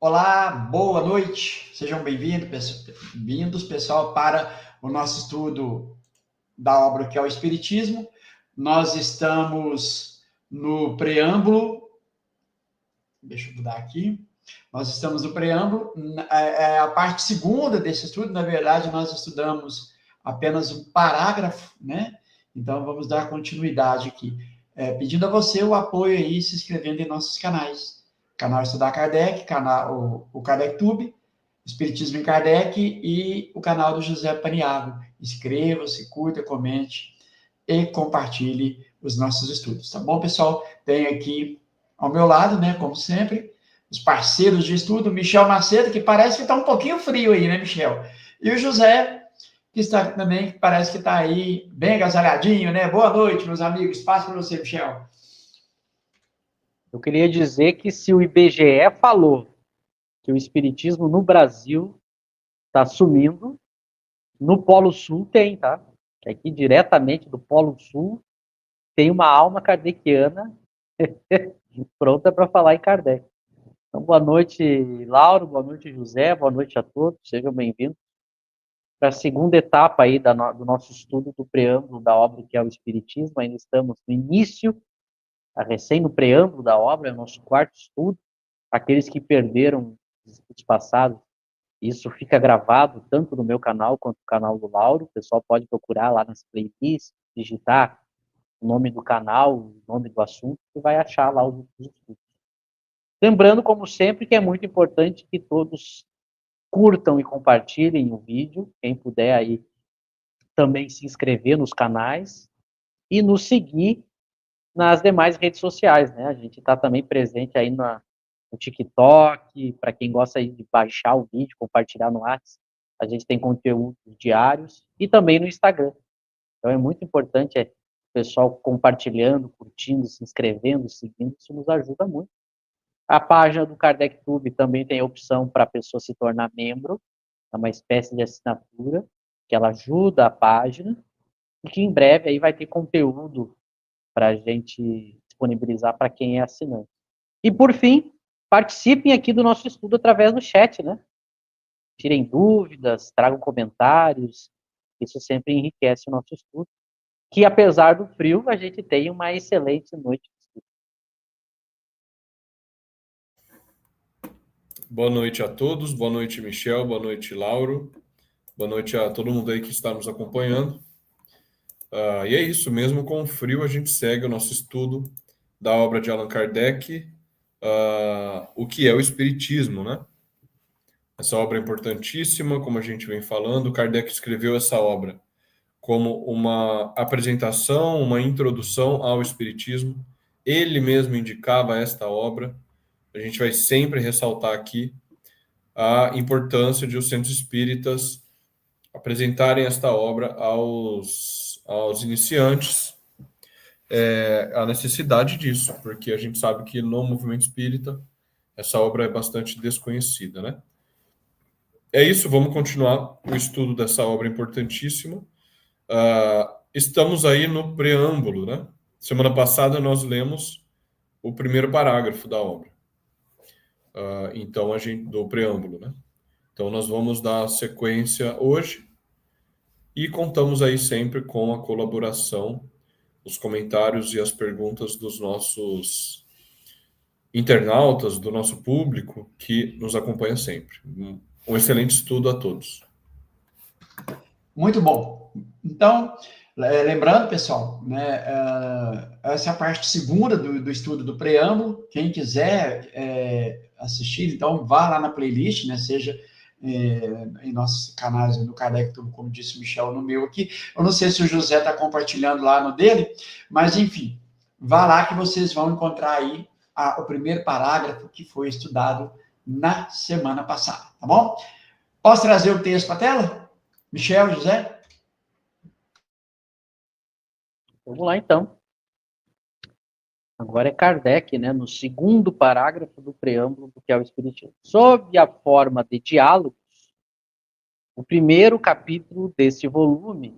Olá, boa noite. Sejam bem-vindos, pessoal, para o nosso estudo da obra que é o Espiritismo. Nós estamos no preâmbulo. Deixa eu mudar aqui. Nós estamos no preâmbulo. A parte segunda desse estudo, na verdade, nós estudamos apenas um parágrafo, né? Então, vamos dar continuidade aqui. Pedindo a você o apoio aí, se inscrevendo em nossos canais. Canal Estudar Kardec, o Kardec Tube, Espiritismo em Kardec e o canal do José Paniagua. Inscreva-se, curta, comente e compartilhe os nossos estudos, tá bom, pessoal? Tem aqui ao meu lado, né, como sempre, os parceiros de estudo, Michel Macedo, que parece que está um pouquinho frio aí, né, Michel? E o José, que está também, que parece que está aí bem agasalhadinho, né? Boa noite, meus amigos. Passo para você, Michel. Eu queria dizer que se o IBGE falou que o espiritismo no Brasil está sumindo, no Polo Sul tem, tá? Que aqui diretamente do Polo Sul tem uma alma kardeciana pronta para falar em Kardec. Então, boa noite, Lauro, boa noite, José, boa noite a todos, sejam bem-vindos para a segunda etapa aí do nosso estudo do preâmbulo da obra que é o Espiritismo. Ainda estamos no início, recém no preâmbulo da obra, é o nosso quarto estudo. Aqueles que perderam os estudos passados, isso fica gravado tanto no meu canal quanto no canal do Lauro. O pessoal pode procurar lá nas playlists, digitar o nome do canal, o nome do assunto, e vai achar lá os estudos. Lembrando, como sempre, que é muito importante que todos curtam e compartilhem o vídeo. Quem puder aí também se inscrever nos canais e nos seguir nas demais redes sociais, né? A gente está também presente aí no TikTok, para quem gosta de baixar o vídeo, compartilhar no WhatsApp. A gente tem conteúdos diários e também no Instagram. Então é muito importante o pessoal compartilhando, curtindo, se inscrevendo, seguindo, isso nos ajuda muito. A página do Kardec Tube também tem a opção para a pessoa se tornar membro, é uma espécie de assinatura, que ela ajuda a página, e que em breve aí vai ter conteúdo para a gente disponibilizar para quem é assinante. E por fim, participem aqui do nosso estudo através do chat, né? Tirem dúvidas, tragam comentários, isso sempre enriquece o nosso estudo, que apesar do frio, a gente tem uma excelente noite de estudo. Boa noite a todos, boa noite, Michel, boa noite, Lauro, boa noite a todo mundo aí que está nos acompanhando. E é isso, mesmo com o frio, a gente segue o nosso estudo da obra de Allan Kardec, o que é o Espiritismo, né? Essa obra é importantíssima, como a gente vem falando. Kardec escreveu essa obra como uma apresentação, uma introdução ao Espiritismo. Ele mesmo indicava esta obra. A gente vai sempre ressaltar aqui a importância de os centros espíritas apresentarem esta obra aos iniciantes, a necessidade disso, porque a gente sabe que no movimento espírita essa obra é bastante desconhecida, né? É isso, vamos continuar o estudo dessa obra importantíssima. Estamos aí no preâmbulo, né? Semana passada nós lemos o primeiro parágrafo da obra. Então, do preâmbulo, né? Então, nós vamos dar sequência hoje e contamos aí sempre com a colaboração, os comentários e as perguntas dos nossos internautas, do nosso público que nos acompanha sempre. Um excelente estudo a todos. Muito bom. Então, lembrando, pessoal, né, essa é a parte segunda do estudo do preâmbulo. Quem quiser assistir, então vá lá na playlist, né, seja em nossos canais, no Kardec, como disse o Michel, no meu aqui. Eu não sei se o José está compartilhando lá no dele, mas enfim, vá lá que vocês vão encontrar aí o primeiro parágrafo que foi estudado na semana passada, tá bom? Posso trazer o texto para a tela? Michel, José? Vamos lá, então. Agora é Kardec, né, no segundo parágrafo do preâmbulo do que é o Espiritismo. Sob a forma de diálogos, o primeiro capítulo desse volume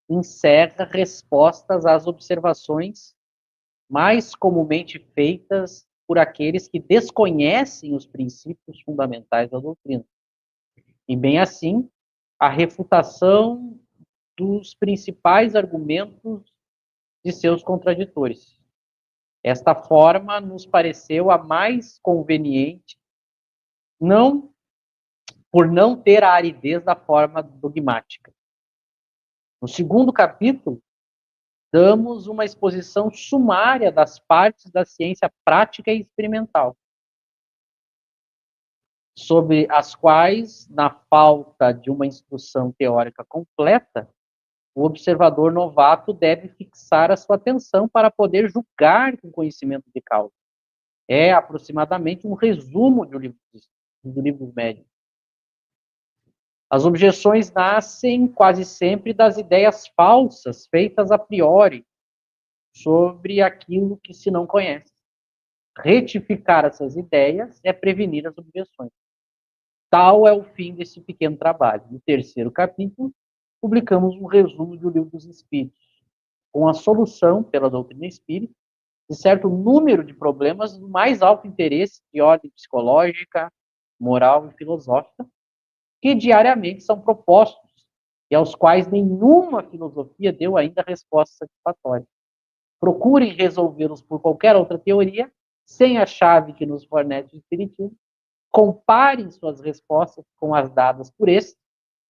encerra respostas às observações mais comumente feitas por aqueles que desconhecem os princípios fundamentais da doutrina. E bem assim, a refutação dos principais argumentos de seus contraditores. Esta forma nos pareceu a mais conveniente, não por não ter a aridez da forma dogmática. No segundo capítulo, damos uma exposição sumária das partes da ciência prática e experimental, sobre as quais, na falta de uma instrução teórica completa, o observador novato deve fixar a sua atenção para poder julgar com conhecimento de causa. É aproximadamente um resumo do livro médio. As objeções nascem quase sempre das ideias falsas feitas a priori sobre aquilo que se não conhece. Retificar essas ideias é prevenir as objeções. Tal é o fim desse pequeno trabalho. No terceiro capítulo, publicamos um resumo do Livro dos Espíritos, com a solução, pela doutrina espírita, de certo número de problemas do mais alto interesse de ordem psicológica, moral e filosófica, que diariamente são propostos e aos quais nenhuma filosofia deu ainda resposta satisfatória. Procurem resolvê-los por qualquer outra teoria, sem a chave que nos fornece o Espiritismo, comparem suas respostas com as dadas por este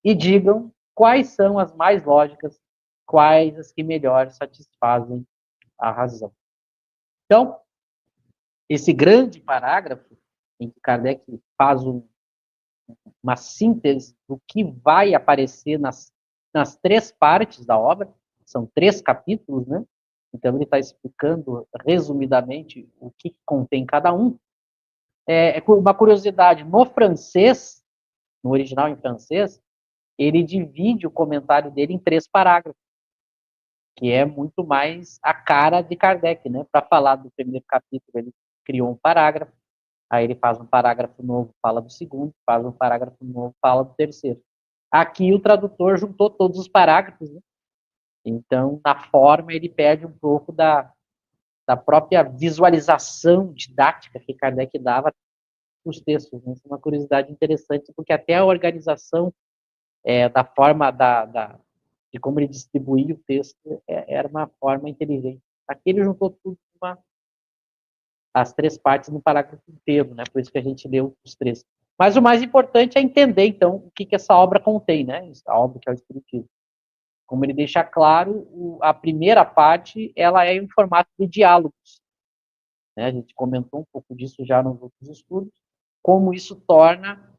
e digam quais são as mais lógicas, quais as que melhor satisfazem a razão. Então, esse grande parágrafo, em que Kardec faz uma síntese do que vai aparecer nas três partes da obra, são 3 capítulos, né? Então ele está explicando resumidamente o que contém cada um. Uma curiosidade, no francês, no original em francês, ele divide o comentário dele em 3 parágrafos, que é muito mais a cara de Kardec, né? Para falar do primeiro capítulo, ele criou um parágrafo, aí ele faz um parágrafo novo, fala do segundo, faz um parágrafo novo, fala do terceiro. Aqui o tradutor juntou todos os parágrafos, né? Então, na forma, ele perde um pouco da própria visualização didática que Kardec dava nos textos. Né? Isso é uma curiosidade interessante, porque até a organização da forma de como ele distribuía o texto era uma forma inteligente. Aqui ele juntou tudo as 3 partes no parágrafo inteiro, né? Por isso que a gente leu os 3. Mas o mais importante é entender, então, o que essa obra contém, né? A obra que é o Espiritismo. Como ele deixa claro, a primeira parte, ela é em formato de diálogos. Né? A gente comentou um pouco disso já nos outros estudos, como isso torna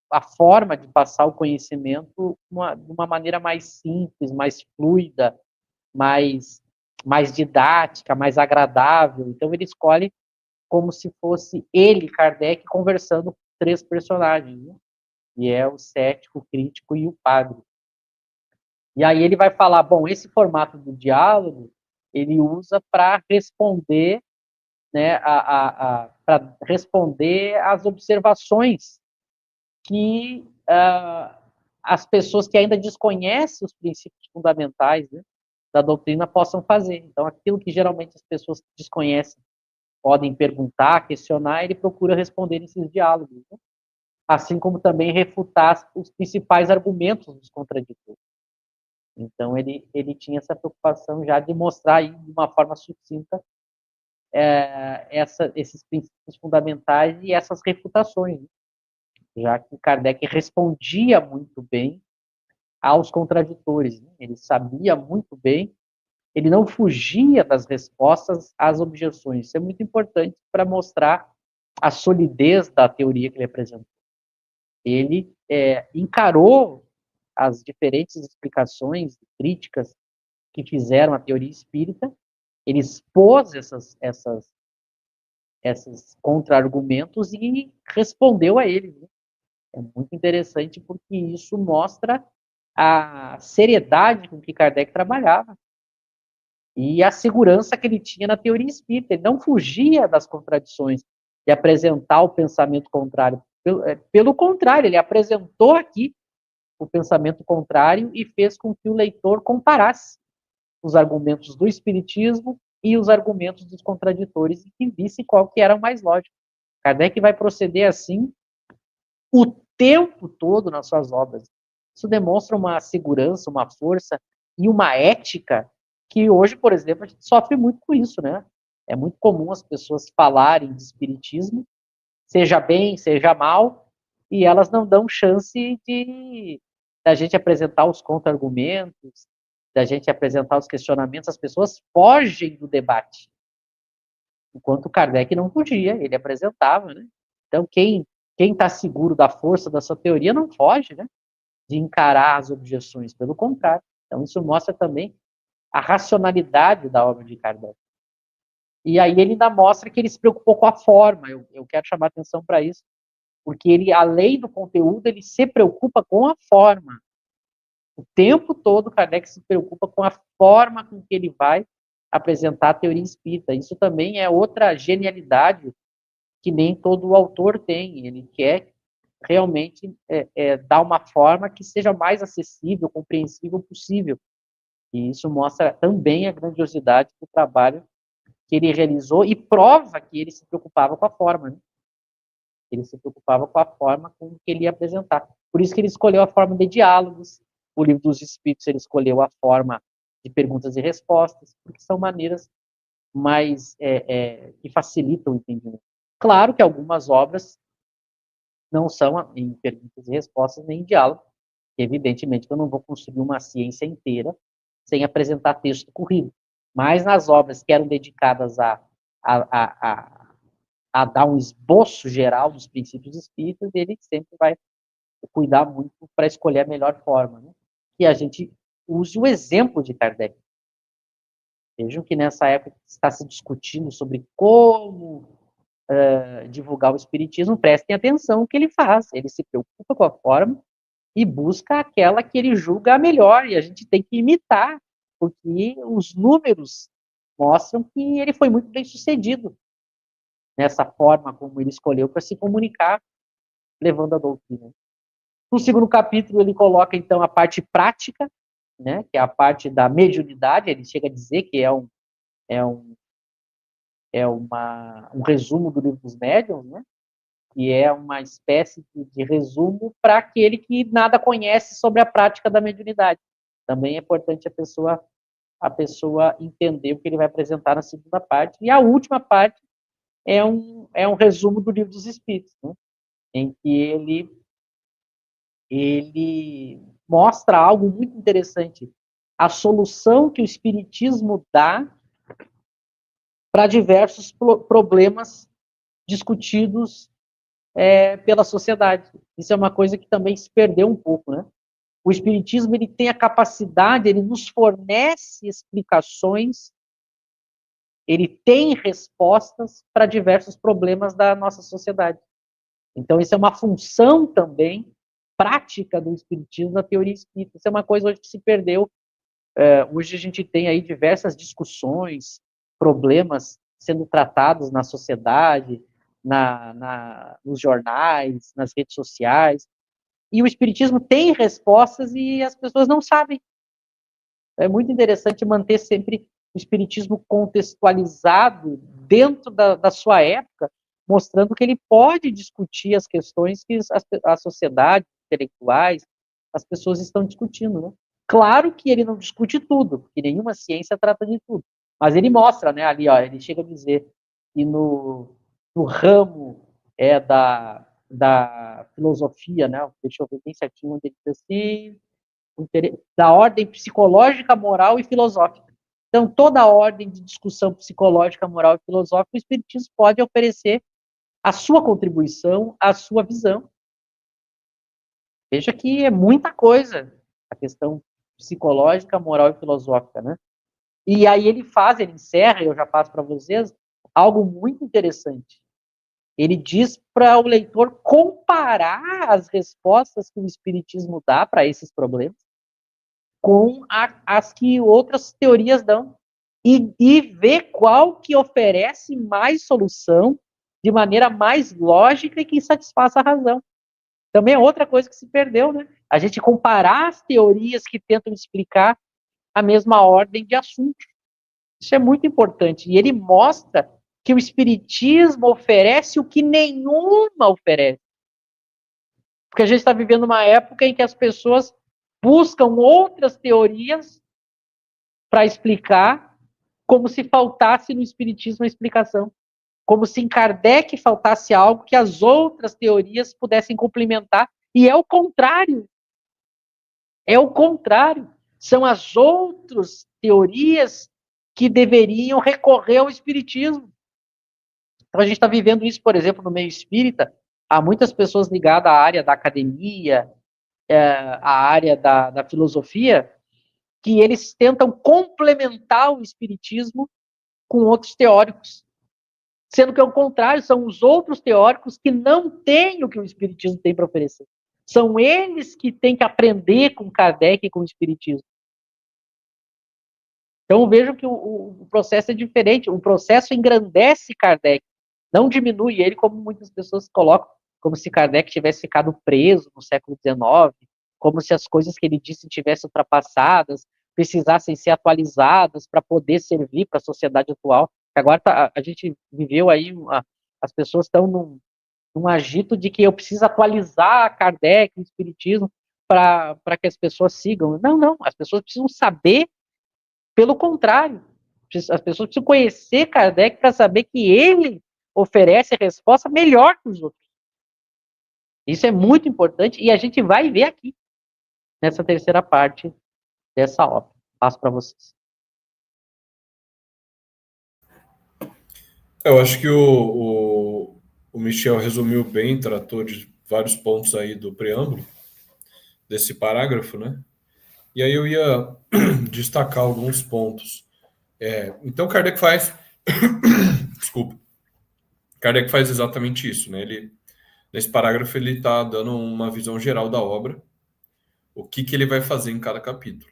a forma de passar o conhecimento de uma maneira mais simples, mais fluida, mais didática, mais agradável. Então ele escolhe como se fosse ele, Kardec, conversando com 3 personagens, né? E é o cético, o crítico e o padre. E aí ele vai falar, bom, esse formato do diálogo, ele usa para responder, né, para responder às observações que as pessoas que ainda desconhecem os princípios fundamentais, né, da doutrina possam fazer. Então, aquilo que geralmente as pessoas desconhecem podem perguntar, questionar, ele procura responder nesses diálogos, né? Assim como também refutar os principais argumentos dos contraditores. Então, ele tinha essa preocupação já de mostrar aí, de uma forma sucinta esses princípios fundamentais e essas refutações, né? Já que Kardec respondia muito bem aos contraditores, né? Ele sabia muito bem, ele não fugia das respostas às objeções. Isso é muito importante para mostrar a solidez da teoria que ele apresentou. Ele encarou as diferentes explicações, críticas que fizeram a teoria espírita, ele expôs esses contra-argumentos e respondeu a eles. Né? É muito interessante porque isso mostra a seriedade com que Kardec trabalhava e a segurança que ele tinha na teoria espírita. Ele não fugia das contradições de apresentar o pensamento contrário. Pelo contrário, ele apresentou aqui o pensamento contrário e fez com que o leitor comparasse os argumentos do Espiritismo e os argumentos dos contraditores e que visse qual que era o mais lógico. Kardec vai proceder assim o tempo todo nas suas obras. Isso demonstra uma segurança, uma força e uma ética que hoje, por exemplo, a gente sofre muito com isso, né? É muito comum as pessoas falarem de espiritismo, seja bem, seja mal, e elas não dão chance de da gente apresentar os contra-argumentos, da gente apresentar os questionamentos, as pessoas fogem do debate. Enquanto Kardec não podia, ele apresentava, né? Então, quem está seguro da força da sua teoria não foge, né? De encarar as objeções, pelo contrário. Então, isso mostra também a racionalidade da obra de Kardec. E aí ele ainda mostra que ele se preocupou com a forma, eu quero chamar atenção para isso, porque ele, além do conteúdo, ele se preocupa com a forma. O tempo todo, Kardec se preocupa com a forma com que ele vai apresentar a teoria espírita. Isso também é outra genialidade que nem todo autor tem. Ele quer realmente dar uma forma que seja mais acessível, compreensível possível. E isso mostra também a grandiosidade do trabalho que ele realizou e prova que ele se preocupava com a forma, né? Ele se preocupava com a forma com que ele ia apresentar. Por isso que ele escolheu a forma de diálogos. O Livro dos Espíritos, ele escolheu a forma de perguntas e respostas, porque são maneiras mais que facilitam o entendimento. Claro que algumas obras não são em perguntas e respostas nem em diálogo. Evidentemente que eu não vou construir uma ciência inteira sem apresentar texto corrido. Mas nas obras que eram dedicadas a dar um esboço geral dos princípios espíritas, ele sempre vai cuidar muito para escolher a melhor forma, né? E a gente use o exemplo de Kardec. Vejam que nessa época está se discutindo sobre como divulgar o espiritismo, prestem atenção no que ele faz. Ele se preocupa com a forma e busca aquela que ele julga a melhor, e a gente tem que imitar, porque os números mostram que ele foi muito bem sucedido nessa forma como ele escolheu para se comunicar, levando a doutrina. No segundo capítulo, ele coloca, então, a parte prática, né, que é a parte da mediunidade. Ele chega a dizer que um resumo do Livro dos Médiuns, né, que é uma espécie de resumo para aquele que nada conhece sobre a prática da mediunidade. Também é importante a pessoa entender o que ele vai apresentar na segunda parte. E a última parte é um resumo do Livro dos Espíritos, né, em que ele mostra algo muito interessante. A solução que o Espiritismo dá para diversos problemas discutidos pela sociedade. Isso é uma coisa que também se perdeu um pouco, né? O Espiritismo, ele tem a capacidade, ele nos fornece explicações, ele tem respostas para diversos problemas da nossa sociedade. Então, isso é uma função também prática do Espiritismo na teoria espírita. Isso é uma coisa hoje que se perdeu. Hoje a gente tem aí diversas discussões, problemas sendo tratados na sociedade, nos jornais, nas redes sociais, e o Espiritismo tem respostas e as pessoas não sabem. É muito interessante manter sempre o Espiritismo contextualizado dentro da sua época, mostrando que ele pode discutir as questões que a sociedade, intelectuais, as pessoas estão discutindo, né? Claro que ele não discute tudo, porque nenhuma ciência trata de tudo, mas ele mostra, né, ali, ó, ele chega a dizer que no ramo da filosofia, né, deixa eu ver bem certinho onde ele diz assim, da ordem psicológica, moral e filosófica. Então, toda a ordem de discussão psicológica, moral e filosófica, o Espiritismo pode oferecer a sua contribuição, a sua visão. Veja que é muita coisa a questão psicológica, moral e filosófica, né? E aí ele encerra, eu já passo para vocês, algo muito interessante. Ele diz para o leitor comparar as respostas que o Espiritismo dá para esses problemas com as que outras teorias dão e ver qual que oferece mais solução de maneira mais lógica e que satisfaça a razão. Também é outra coisa que se perdeu, né? A gente comparar as teorias que tentam explicar a mesma ordem de assuntos. Isso é muito importante. E ele mostra que o Espiritismo oferece o que nenhuma oferece. Porque a gente está vivendo uma época em que as pessoas buscam outras teorias para explicar, como se faltasse no Espiritismo a explicação. Como se em Kardec faltasse algo que as outras teorias pudessem complementar. E é o contrário. É o contrário. São as outras teorias que deveriam recorrer ao Espiritismo. Então a gente está vivendo isso, por exemplo, no meio espírita. Há muitas pessoas ligadas à área da academia, à área da filosofia, que eles tentam complementar o Espiritismo com outros teóricos. Sendo que, ao contrário, são os outros teóricos que não têm o que o Espiritismo tem para oferecer. São eles que têm que aprender com Kardec e com o Espiritismo. Então, vejam que o processo é diferente. O processo engrandece Kardec, não diminui ele, como muitas pessoas colocam, como se Kardec tivesse ficado preso no século XIX, como se as coisas que ele disse tivessem ultrapassadas, precisassem ser atualizadas para poder servir para a sociedade atual. Agora a gente viveu aí, as pessoas estão num agito de que eu preciso atualizar Kardec, o Espiritismo, para que as pessoas sigam. Não, as pessoas precisam saber, pelo contrário, as pessoas precisam conhecer Kardec para saber que ele oferece a resposta melhor que os outros. Isso é muito importante e a gente vai ver aqui, nessa terceira parte dessa obra. Passo para vocês. Eu acho que o Michel resumiu bem, tratou de vários pontos aí do preâmbulo, desse parágrafo, né? E aí eu ia destacar alguns pontos. Então, Kardec faz... Desculpa. Kardec faz exatamente isso, né? Nesse parágrafo, ele está dando uma visão geral da obra, o que ele vai fazer em cada capítulo.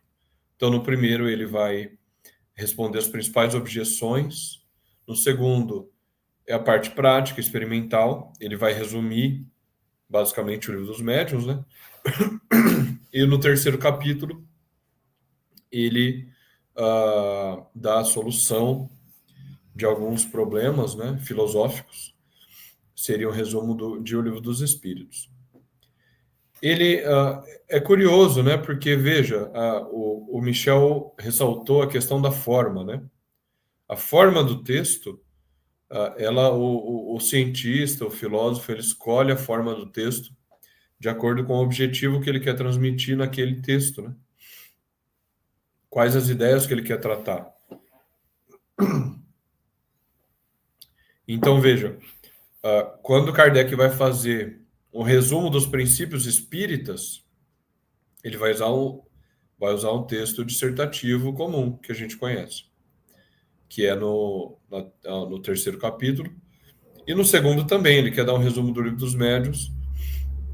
Então, no primeiro, ele vai responder as principais objeções. No segundo, é a parte prática, experimental. Ele vai resumir, basicamente, o livro dos médiuns, né? E no terceiro capítulo, ele dá a solução de alguns problemas, né, filosóficos. Seria um resumo de O Livro dos Espíritos. Ele é curioso, né, porque, veja, o Michel ressaltou a questão da forma, né? A forma do texto, o cientista, o filósofo, ele escolhe a forma do texto de acordo com o objetivo que ele quer transmitir naquele texto, né? Quais as ideias que ele quer tratar. Então, veja, quando Kardec vai fazer um resumo dos princípios espíritas, ele vai usar um texto dissertativo comum, que a gente conhece, que é no terceiro capítulo. E no segundo também, ele quer dar um resumo do Livro dos Médiuns,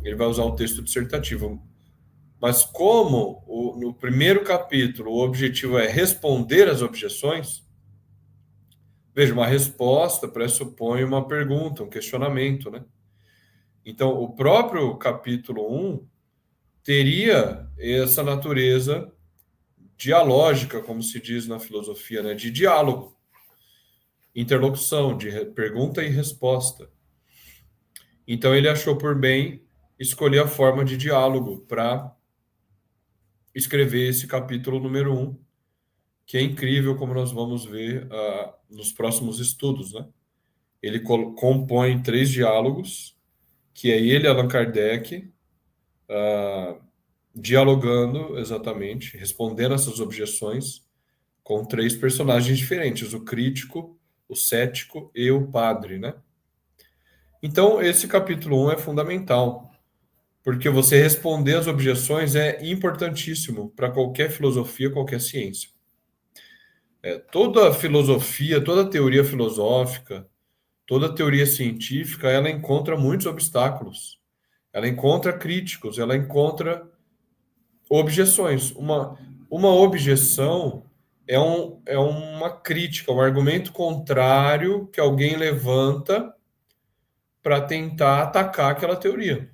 ele vai usar um texto dissertativo. Mas como no primeiro capítulo o objetivo é responder às objeções, veja, uma resposta pressupõe uma pergunta, um questionamento, né? Então, o próprio capítulo 1 teria essa natureza dialógica, como se diz na filosofia, né? De diálogo, interlocução, de pergunta e resposta. Então, ele achou por bem escolher a forma de diálogo para escrever esse capítulo número 1, que é incrível, como nós vamos ver nos próximos estudos, né? Ele compõe 3 diálogos, que é ele, Allan Kardec, dialogando exatamente, respondendo essas objeções com 3 personagens diferentes, o crítico, o cético e o padre, né? Então, esse capítulo 1 é fundamental, porque você responder às objeções é importantíssimo para qualquer filosofia, qualquer ciência. Toda filosofia, toda teoria filosófica, toda teoria científica, ela encontra muitos obstáculos. Ela encontra críticos, ela encontra objeções. Uma objeção é uma crítica, um argumento contrário que alguém levanta para tentar atacar aquela teoria.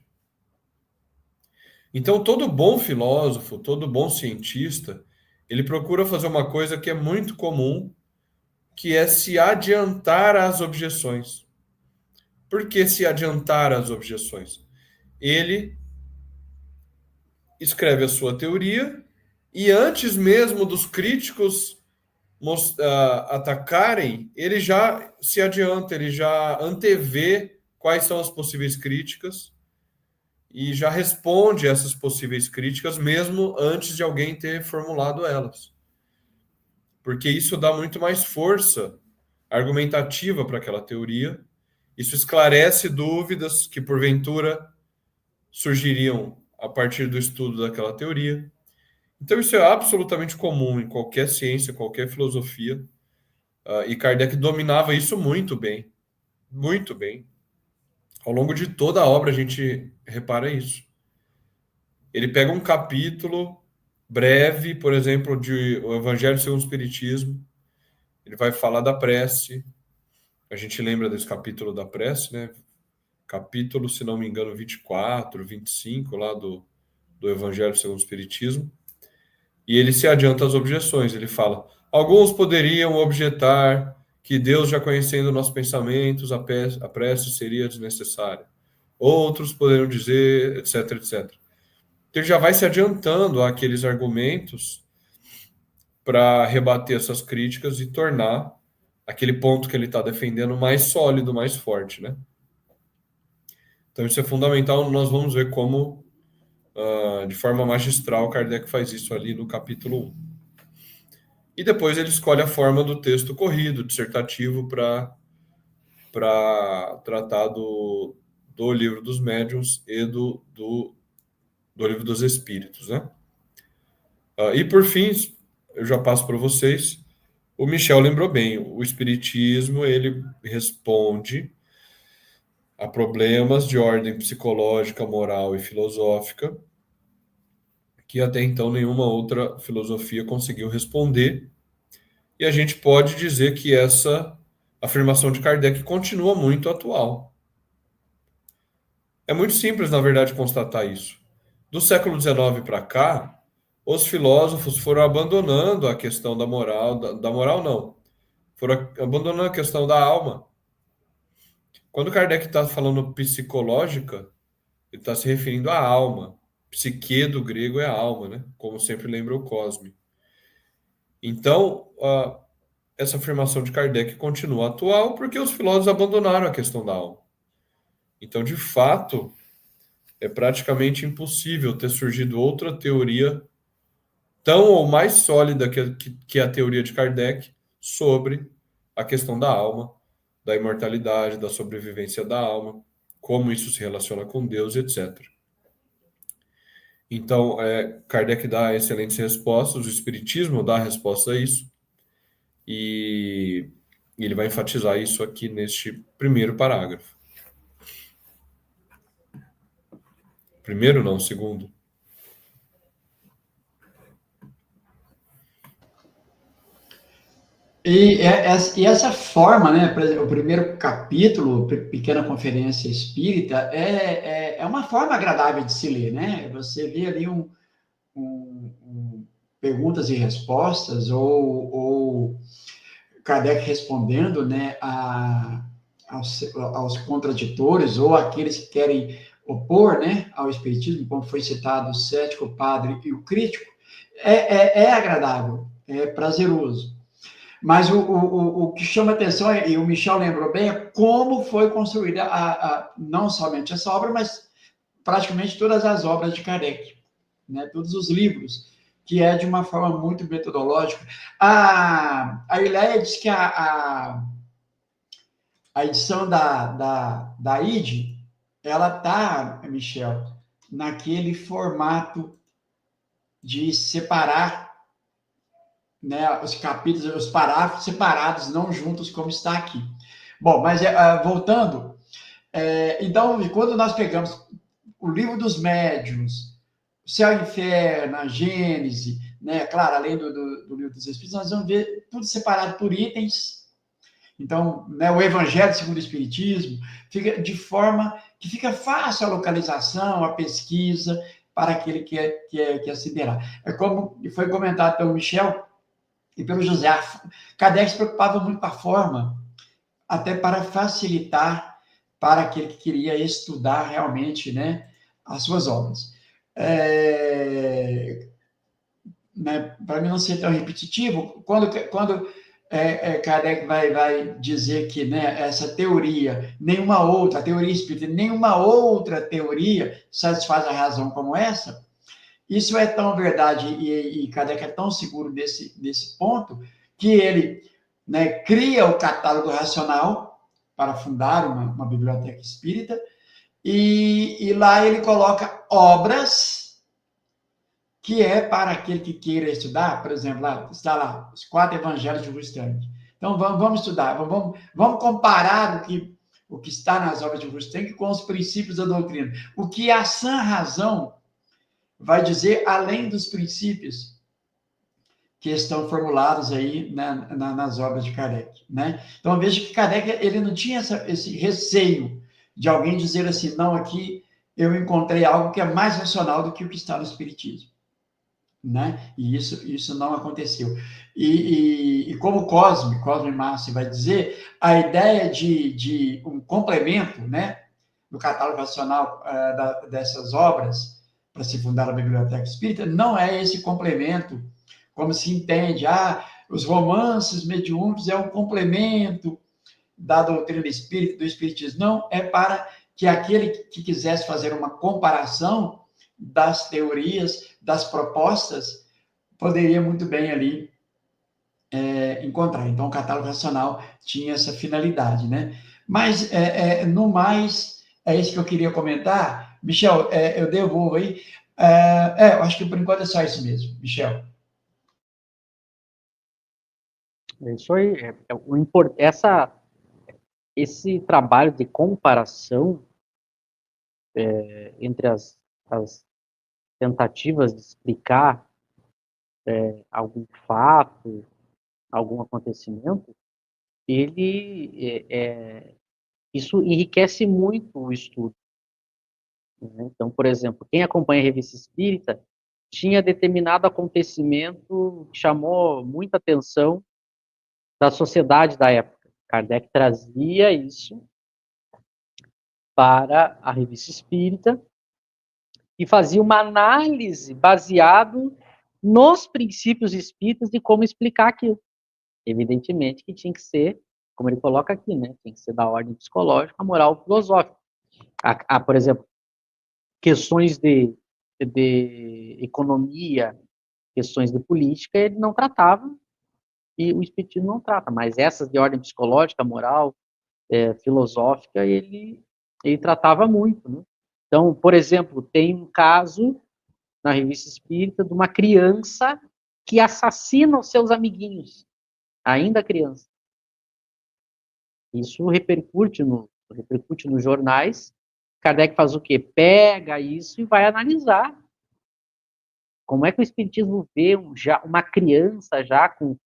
Então, todo bom filósofo, todo bom cientista, ele procura fazer uma coisa que é muito comum que é se adiantar às objeções. Por que se adiantar às objeções? Ele escreve a sua teoria e antes mesmo dos críticos atacarem, ele já se adianta, ele já antevê quais são as possíveis críticas e já responde essas possíveis críticas mesmo antes de alguém ter formulado elas. Porque isso dá muito mais força argumentativa para aquela teoria, isso esclarece dúvidas que porventura surgiriam a partir do estudo daquela teoria. Então, isso é absolutamente comum em qualquer ciência, qualquer filosofia. E Kardec dominava isso muito bem. Muito bem. Ao longo de toda a obra, a gente repara isso. Ele pega um capítulo breve, por exemplo, de O Evangelho segundo o Espiritismo. Ele vai falar da prece. A gente lembra desse capítulo da prece, né? Capítulo, se não me engano, 24, 25, lá do Evangelho segundo o Espiritismo. E ele se adianta às objeções. Ele fala: alguns poderiam objetar que Deus, já conhecendo nossos pensamentos, a prece seria desnecessária. Outros poderiam dizer, etc, etc. Então, ele já vai se adiantando àqueles argumentos para rebater essas críticas e tornar aquele ponto que ele está defendendo mais sólido, mais forte, né? Então, isso é fundamental. Nós vamos ver como, de forma magistral, Kardec faz isso ali no capítulo 1. E depois ele escolhe a forma do texto corrido, dissertativo, para tratar do Livro dos Médiuns e do Livro dos Espíritos, né? E por fim, eu já passo para vocês, o Michel lembrou bem, o Espiritismo, ele responde a problemas de ordem psicológica, moral e filosófica, que até então nenhuma outra filosofia conseguiu responder. E a gente pode dizer que essa afirmação de Kardec continua muito atual. É muito simples, na verdade, constatar isso. Do século XIX para cá, os filósofos foram abandonando a questão da moral, da moral não, foram abandonando a questão da alma. Quando Kardec está falando psicológica, ele está se referindo à alma. Psique do grego é a alma, né? Como sempre lembra o Cosme. Então, essa afirmação de Kardec continua atual porque os filósofos abandonaram a questão da alma. Então, de fato, é praticamente impossível ter surgido outra teoria tão ou mais sólida que a teoria de Kardec sobre a questão da alma, da imortalidade, da sobrevivência da alma, como isso se relaciona com Deus, etc. Então, Kardec dá excelentes respostas, o Espiritismo dá resposta a isso, e ele vai enfatizar isso aqui neste primeiro parágrafo. Primeiro não, segundo. E essa forma, né, por exemplo, o primeiro capítulo, Pequena Conferência Espírita, é uma forma agradável de se ler, né? Você vê ali perguntas e respostas, ou Kardec respondendo, né, aos contraditores, ou aqueles que querem opor, né, ao Espiritismo, como foi citado, o cético, o padre e o crítico, é agradável, é prazeroso. Mas o que chama atenção, e o Michel lembrou bem, é como foi construída não somente essa obra, mas praticamente todas as obras de Kardec, né? Todos os livros, que é de uma forma muito metodológica. A Ileia diz que a edição da ID, ela está, Michel, naquele formato de separar, né, os capítulos, os parágrafos separados, não juntos como está aqui. Bom, mas voltando, então, quando nós pegamos o Livro dos Médiuns, o Céu e o Inferno, a Gênese, né, claro, além do Livro dos Espíritos, nós vamos ver tudo separado por itens. Então, né, o Evangelho segundo o Espiritismo fica de forma que fica fácil a localização, a pesquisa para aquele que quer se inteirar. É como foi comentado pelo Michel, e pelo José. Kardec se preocupava muito com a forma, até para facilitar para aquele que queria estudar realmente, né, as suas obras. Né, para mim não ser tão repetitivo, quando Kardec vai dizer que, né, essa teoria, nenhuma outra, a teoria espírita, nenhuma outra teoria satisfaz a razão como essa, isso é tão verdade e Kardec é tão seguro desse ponto que ele, né, cria o catálogo racional para fundar uma biblioteca espírita e lá ele coloca obras que é para aquele que queira estudar. Por exemplo, lá, está lá, os 4 evangelhos de Rustang. Então, vamos estudar, vamos comparar o que está nas obras de Rustang com os princípios da doutrina. O que a sã razão vai dizer, além dos princípios que estão formulados aí nas obras de Kardec, né? Então, veja que Kardec, ele não tinha esse receio de alguém dizer assim, não, aqui eu encontrei algo que é mais racional do que o que está no Espiritismo. Né? E isso não aconteceu. E como Cosme Márcio vai dizer, a ideia de um complemento, né, no catálogo racional dessas obras, para se fundar a Biblioteca Espírita, não é esse complemento, como se entende, os romances mediúnicos é um complemento da doutrina espírita, do espiritismo. Não, é para que aquele que quisesse fazer uma comparação das teorias, das propostas, poderia muito bem ali encontrar. Então, o catálogo racional tinha essa finalidade, né? Mas, no mais, é isso que eu queria comentar. Michel, eu devolvo aí. Eu acho que por enquanto é só isso mesmo, Michel. É isso aí. Esse trabalho de comparação entre as tentativas de explicar algum fato, algum acontecimento, isso enriquece muito o estudo. Né? Então, por exemplo, quem acompanha a Revista Espírita tinha determinado acontecimento que chamou muita atenção da sociedade da época. Kardec trazia isso para a Revista Espírita e fazia uma análise baseado nos princípios espíritas de como explicar aquilo. Evidentemente que tinha que ser, como ele coloca aqui, né? Tem que ser da ordem psicológica, moral, filosófica. Por exemplo, questões de economia, questões de política, ele não tratava e o espiritismo não trata, mas essas de ordem psicológica, moral, filosófica, ele tratava muito, né? Então, por exemplo, tem um caso na Revista Espírita de uma criança que assassina os seus amiguinhos, ainda criança. Isso repercute nos jornais. Kardec faz o quê? Pega isso e vai analisar. Como é que o espiritismo vê uma criança já com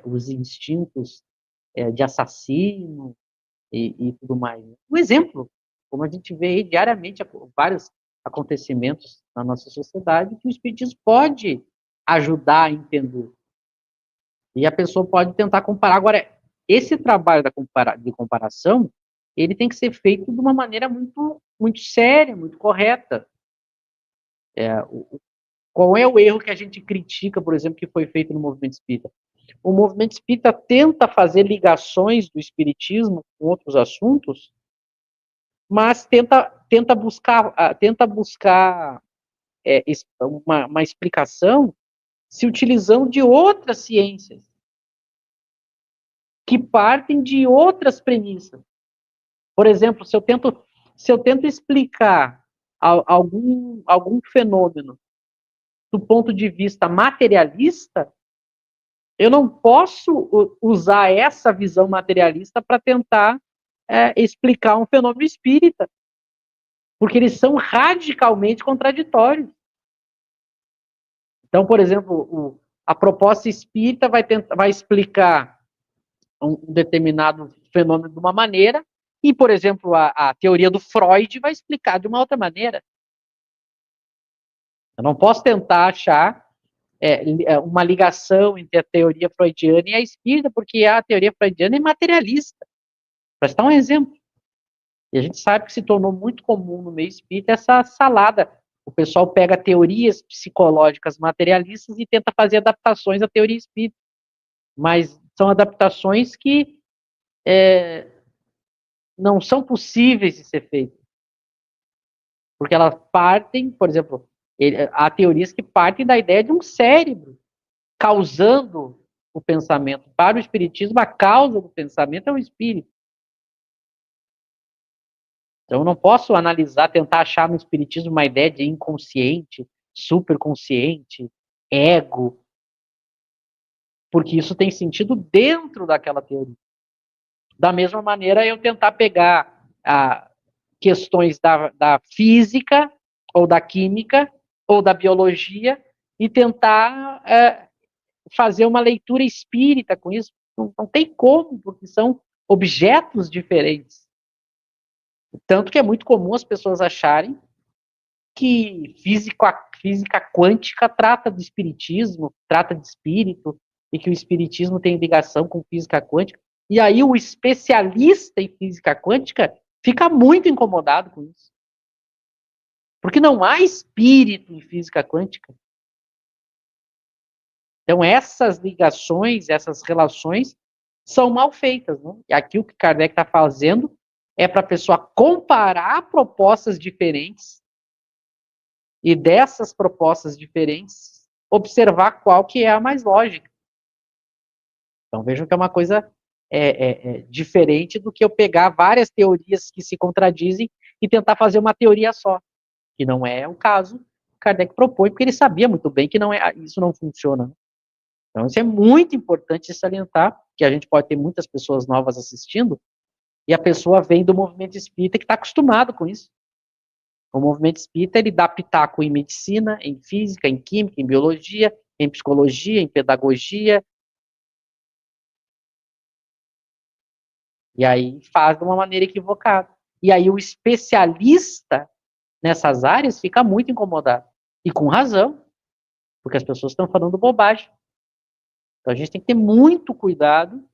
os instintos de assassino e tudo mais. Um exemplo, como a gente vê aí diariamente vários acontecimentos na nossa sociedade, que o espiritismo pode ajudar a entender. E a pessoa pode tentar comparar. Agora, esse trabalho de comparação, ele tem que ser feito de uma maneira muito, muito séria, muito correta. Qual é o erro que a gente critica, por exemplo, que foi feito no movimento espírita? O movimento espírita tenta fazer ligações do espiritismo com outros assuntos, mas tenta buscar uma explicação se utilizando de outras ciências que partem de outras premissas. Por exemplo, se eu tento explicar algum fenômeno do ponto de vista materialista, eu não posso usar essa visão materialista para tentar explicar um fenômeno espírita, porque eles são radicalmente contraditórios. Então, por exemplo, a proposta espírita vai explicar um determinado fenômeno de uma maneira, e, por exemplo, a teoria do Freud vai explicar de uma outra maneira. Eu não posso tentar achar uma ligação entre a teoria freudiana e a espírita, porque a teoria freudiana é materialista. Para citar um exemplo. E a gente sabe que se tornou muito comum no meio espírita essa salada. O pessoal pega teorias psicológicas materialistas e tenta fazer adaptações à teoria espírita. Mas são adaptações que não são possíveis de ser feitas. Porque elas partem, por exemplo, há teorias que partem da ideia de um cérebro causando o pensamento. Para o espiritismo, a causa do pensamento é o espírito. Então, eu não posso analisar, tentar achar no espiritismo uma ideia de inconsciente, superconsciente, ego, porque isso tem sentido dentro daquela teoria. Da mesma maneira, eu tentar pegar questões da física, ou da química, ou da biologia, e tentar fazer uma leitura espírita com isso. Não tem como, porque são objetos diferentes. Tanto que é muito comum as pessoas acharem que física quântica trata do espiritismo, trata de espírito, e que o espiritismo tem ligação com física quântica. E aí o especialista em física quântica fica muito incomodado com isso. Porque não há espírito em física quântica. Então essas ligações, essas relações são mal feitas. Né? E aqui o que Kardec está fazendo é para a pessoa comparar propostas diferentes e dessas propostas diferentes observar qual que é a mais lógica. Então vejam que é uma coisa diferente do que eu pegar várias teorias que se contradizem e tentar fazer uma teoria só, que não é o caso que Kardec propõe, porque ele sabia muito bem que isso não funciona. Então isso é muito importante salientar, que a gente pode ter muitas pessoas novas assistindo, e a pessoa vem do movimento espírita que está acostumado com isso. O movimento espírita, ele dá pitaco em medicina, em física, em química, em biologia, em psicologia, em pedagogia. E aí faz de uma maneira equivocada. E aí o especialista nessas áreas fica muito incomodado. E com razão, porque as pessoas estão falando bobagem. Então a gente tem que ter muito cuidado,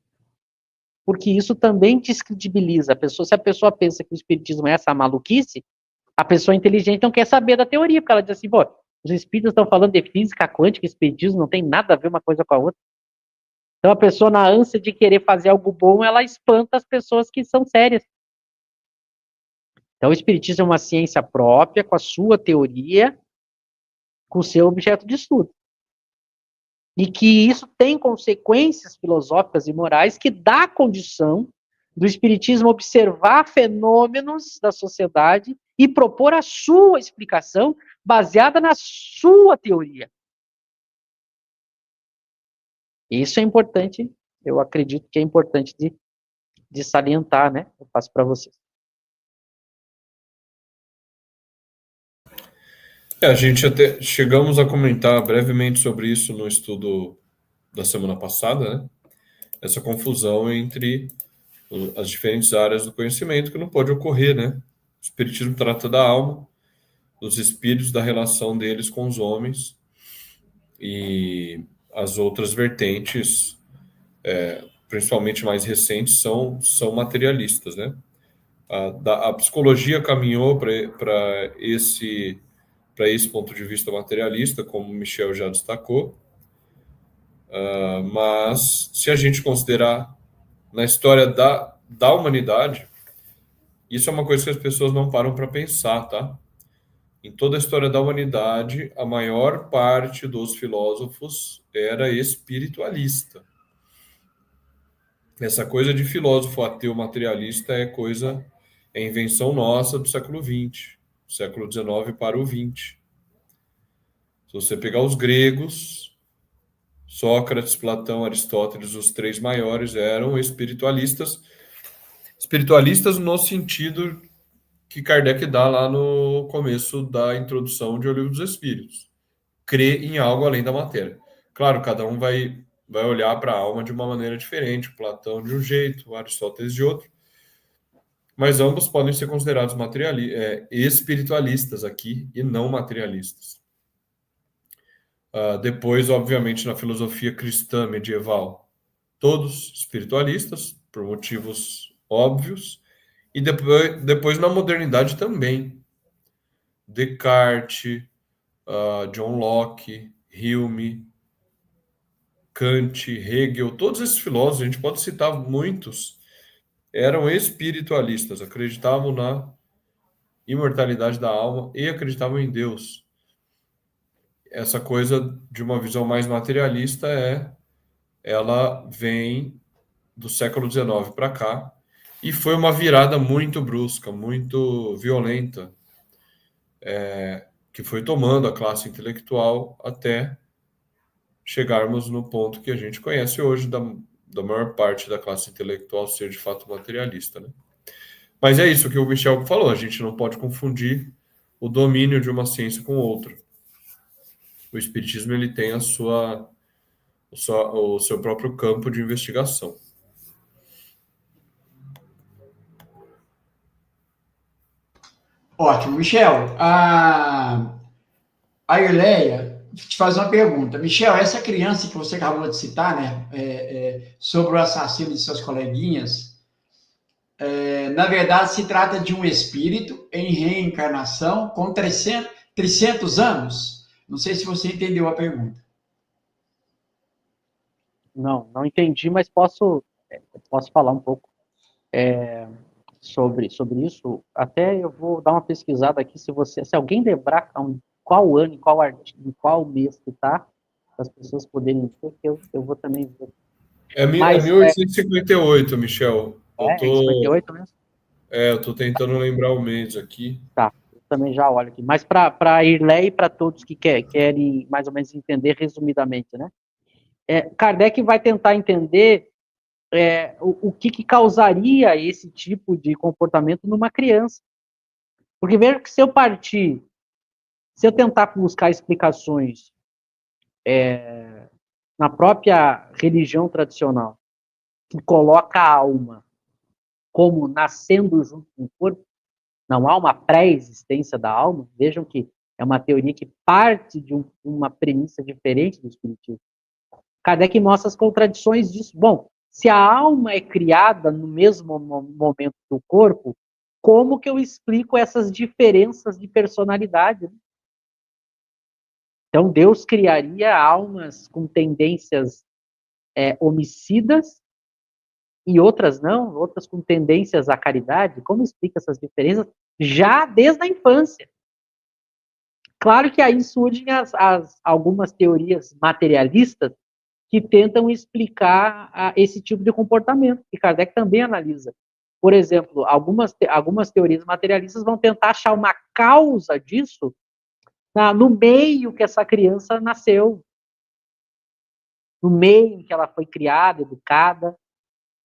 porque isso também descredibiliza a pessoa. Se a pessoa pensa que o espiritismo é essa maluquice, a pessoa inteligente não quer saber da teoria, porque ela diz assim, pô, os espíritos estão falando de física quântica, espiritismo não tem nada a ver uma coisa com a outra. Então a pessoa, na ânsia de querer fazer algo bom, ela espanta as pessoas que são sérias. Então o espiritismo é uma ciência própria, com a sua teoria, com o seu objeto de estudo. E que isso tem consequências filosóficas e morais que dá condição do espiritismo observar fenômenos da sociedade e propor a sua explicação baseada na sua teoria. Isso é importante, eu acredito que é importante de salientar, né? Eu passo para vocês. A gente até chegamos a comentar brevemente sobre isso no estudo da semana passada, né? Essa confusão entre as diferentes áreas do conhecimento que não pode ocorrer, né? O espiritismo trata da alma, dos espíritos, da relação deles com os homens, e as outras vertentes, principalmente mais recentes, são materialistas, né? A psicologia caminhou para esse ponto de vista materialista, como o Michel já destacou, mas se a gente considerar na história da humanidade, isso é uma coisa que as pessoas não param para pensar, tá? Em toda a história da humanidade, a maior parte dos filósofos era espiritualista. Essa coisa de filósofo ateu materialista é invenção nossa do século XX, século XIX para o XX. Se você pegar os gregos, Sócrates, Platão, Aristóteles, os três maiores eram espiritualistas no sentido que Kardec dá lá no começo da introdução de O Livro dos Espíritos. Crer em algo além da matéria. Claro, cada um vai olhar para a alma de uma maneira diferente, Platão de um jeito, Aristóteles de outro, mas ambos podem ser considerados espiritualistas aqui e não materialistas. Depois, obviamente, na filosofia cristã medieval, todos espiritualistas, por motivos óbvios, e depois na modernidade também. Descartes, John Locke, Hume, Kant, Hegel, todos esses filósofos, a gente pode citar muitos, eram espiritualistas, acreditavam na imortalidade da alma e acreditavam em Deus. Essa coisa de uma visão mais materialista ela vem do século XIX para cá e foi uma virada muito brusca, muito violenta, que foi tomando a classe intelectual até chegarmos no ponto que a gente conhece hoje da maior parte da classe intelectual ser de fato materialista, né? Mas é isso que o Michel falou, a gente não pode confundir o domínio de uma ciência com outra. O espiritismo ele tem o seu próprio campo de investigação. Ótimo. Michel, a Irleia te faz uma pergunta. Michel, essa criança que você acabou de citar, né, sobre o assassino de seus coleguinhas, na verdade, se trata de um espírito em reencarnação com 300 anos? Não sei se você entendeu a pergunta. Não entendi, mas posso falar um pouco sobre isso. Até eu vou dar uma pesquisada aqui, se alguém lembrar qual ano, qual artigo, em qual mês que está, para as pessoas poderem ver, que eu vou também ver. É 1858, Michel. É 58 mesmo? Eu estou tentando lembrar o mês aqui. Tá, eu também já olho aqui. Mas para Irley e para todos que querem mais ou menos entender resumidamente, né? Kardec vai tentar entender o que causaria esse tipo de comportamento numa criança. Porque veja que se eu tentar buscar explicações na própria religião tradicional, que coloca a alma como nascendo junto com o corpo, não há uma pré-existência da alma. Vejam que é uma teoria que parte de uma premissa diferente do espiritismo. Kardec mostra as contradições disso. Bom, se a alma é criada no mesmo momento do corpo, como que eu explico essas diferenças de personalidade? Então, Deus criaria almas com tendências homicidas e outras não, outras com tendências à caridade. Como explica essas diferenças já desde a infância? Claro que aí surgem algumas teorias materialistas que tentam explicar esse tipo de comportamento, que Kardec também analisa. Por exemplo, algumas teorias materialistas vão tentar achar uma causa disso no meio que essa criança nasceu, no meio em que ela foi criada, educada.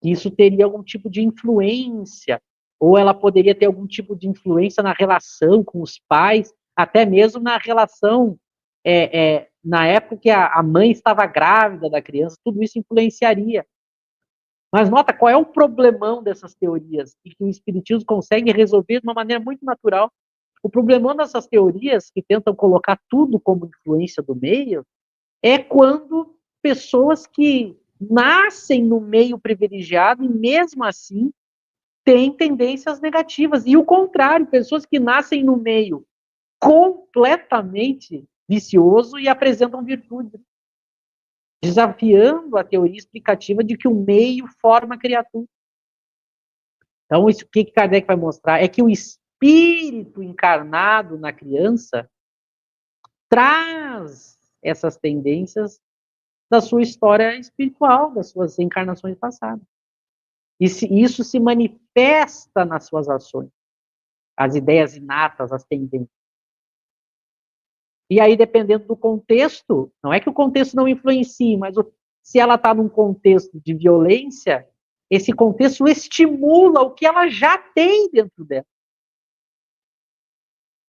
Isso teria algum tipo de influência, ou ela poderia ter algum tipo de influência na relação com os pais, até mesmo na relação, na época que a mãe estava grávida da criança, tudo isso influenciaria. Mas nota, qual é o problemão dessas teorias? E que o espiritismo consegue resolver de uma maneira muito natural. O problemão dessas teorias, que tentam colocar tudo como influência do meio, é quando pessoas que nascem no meio privilegiado e mesmo assim têm tendências negativas. E o contrário, pessoas que nascem no meio completamente vicioso e apresentam virtude, desafiando a teoria explicativa de que o meio forma a criatura. Então, isso, o que Kardec vai mostrar é que o espírito encarnado na criança traz essas tendências da sua história espiritual, das suas encarnações passadas. E isso se manifesta nas suas ações, as ideias inatas, as tendências. E aí, dependendo do contexto, não é que o contexto não influencie, mas se ela está num contexto de violência, esse contexto estimula o que ela já tem dentro dela.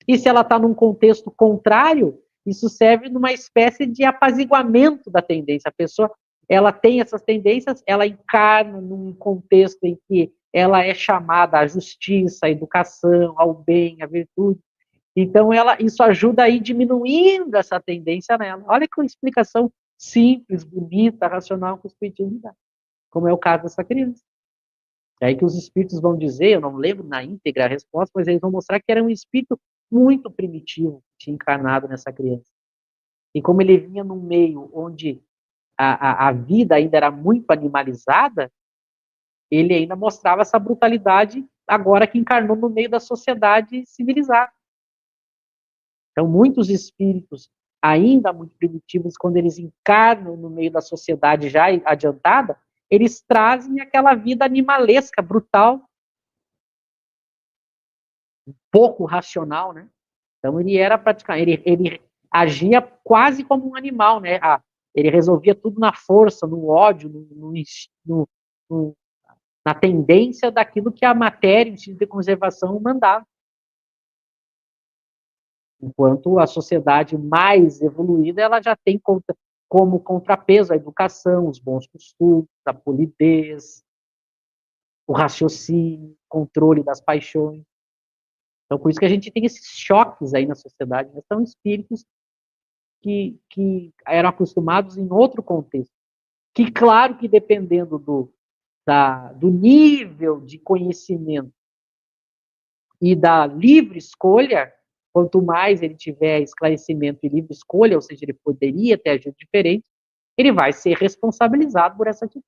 E se ela está num contexto contrário, isso serve numa espécie de apaziguamento da tendência. A pessoa, ela tem essas tendências, ela encarna num contexto em que ela é chamada à justiça, à educação, ao bem, à virtude. Então, isso ajuda a ir diminuindo essa tendência nela. Olha que explicação simples, bonita, racional que o Espiritismo dá. Como é o caso dessa criança. É aí que os espíritos vão dizer, eu não lembro na íntegra a resposta, mas eles vão mostrar que era um espírito muito primitivo que tinha encarnado nessa criança. E como ele vinha num meio onde a vida ainda era muito animalizada, ele ainda mostrava essa brutalidade agora que encarnou no meio da sociedade civilizada. Então, muitos espíritos, ainda muito primitivos, quando eles encarnam no meio da sociedade já adiantada, eles trazem aquela vida animalesca, brutal, pouco racional, né? Então, ele era praticamente, ele agia quase como um animal, né? Ele resolvia tudo na força, no ódio, na tendência daquilo que a matéria, o instinto de conservação, mandava. Enquanto a sociedade mais evoluída, ela já tem como contrapeso a educação, os bons costumes, a polidez, o raciocínio, o controle das paixões. Então, por isso que a gente tem esses choques aí na sociedade, né? São espíritos que eram acostumados em outro contexto. Que, claro que dependendo do nível de conhecimento e da livre escolha, quanto mais ele tiver esclarecimento e livre escolha, ou seja, ele poderia ter agido diferente, ele vai ser responsabilizado por essa atitude.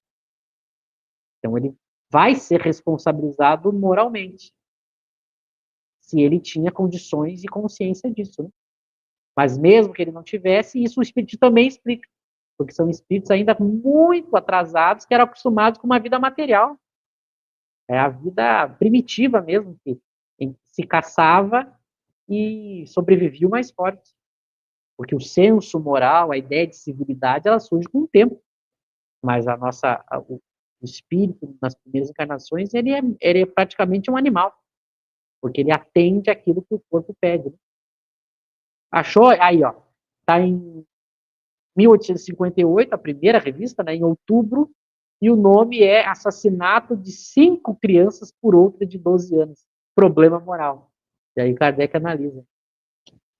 Então, ele vai ser responsabilizado moralmente, se ele tinha condições e consciência disso, né? Mas mesmo que ele não tivesse, isso o Espírito também explica, porque são espíritos ainda muito atrasados, que eram acostumados com uma vida material. É a vida primitiva mesmo, que se caçava e sobrevivia o mais forte. Porque o senso moral, a ideia de civilidade, ela surge com o tempo. Mas o espírito, nas primeiras encarnações, ele é praticamente um animal. Porque ele atende aquilo que o corpo pede. Né? Achou? Aí, ó. Está em 1858, a primeira revista, né, em outubro, e o nome é Assassinato de 5 crianças por outra de 12 anos. Problema moral. E aí Kardec analisa.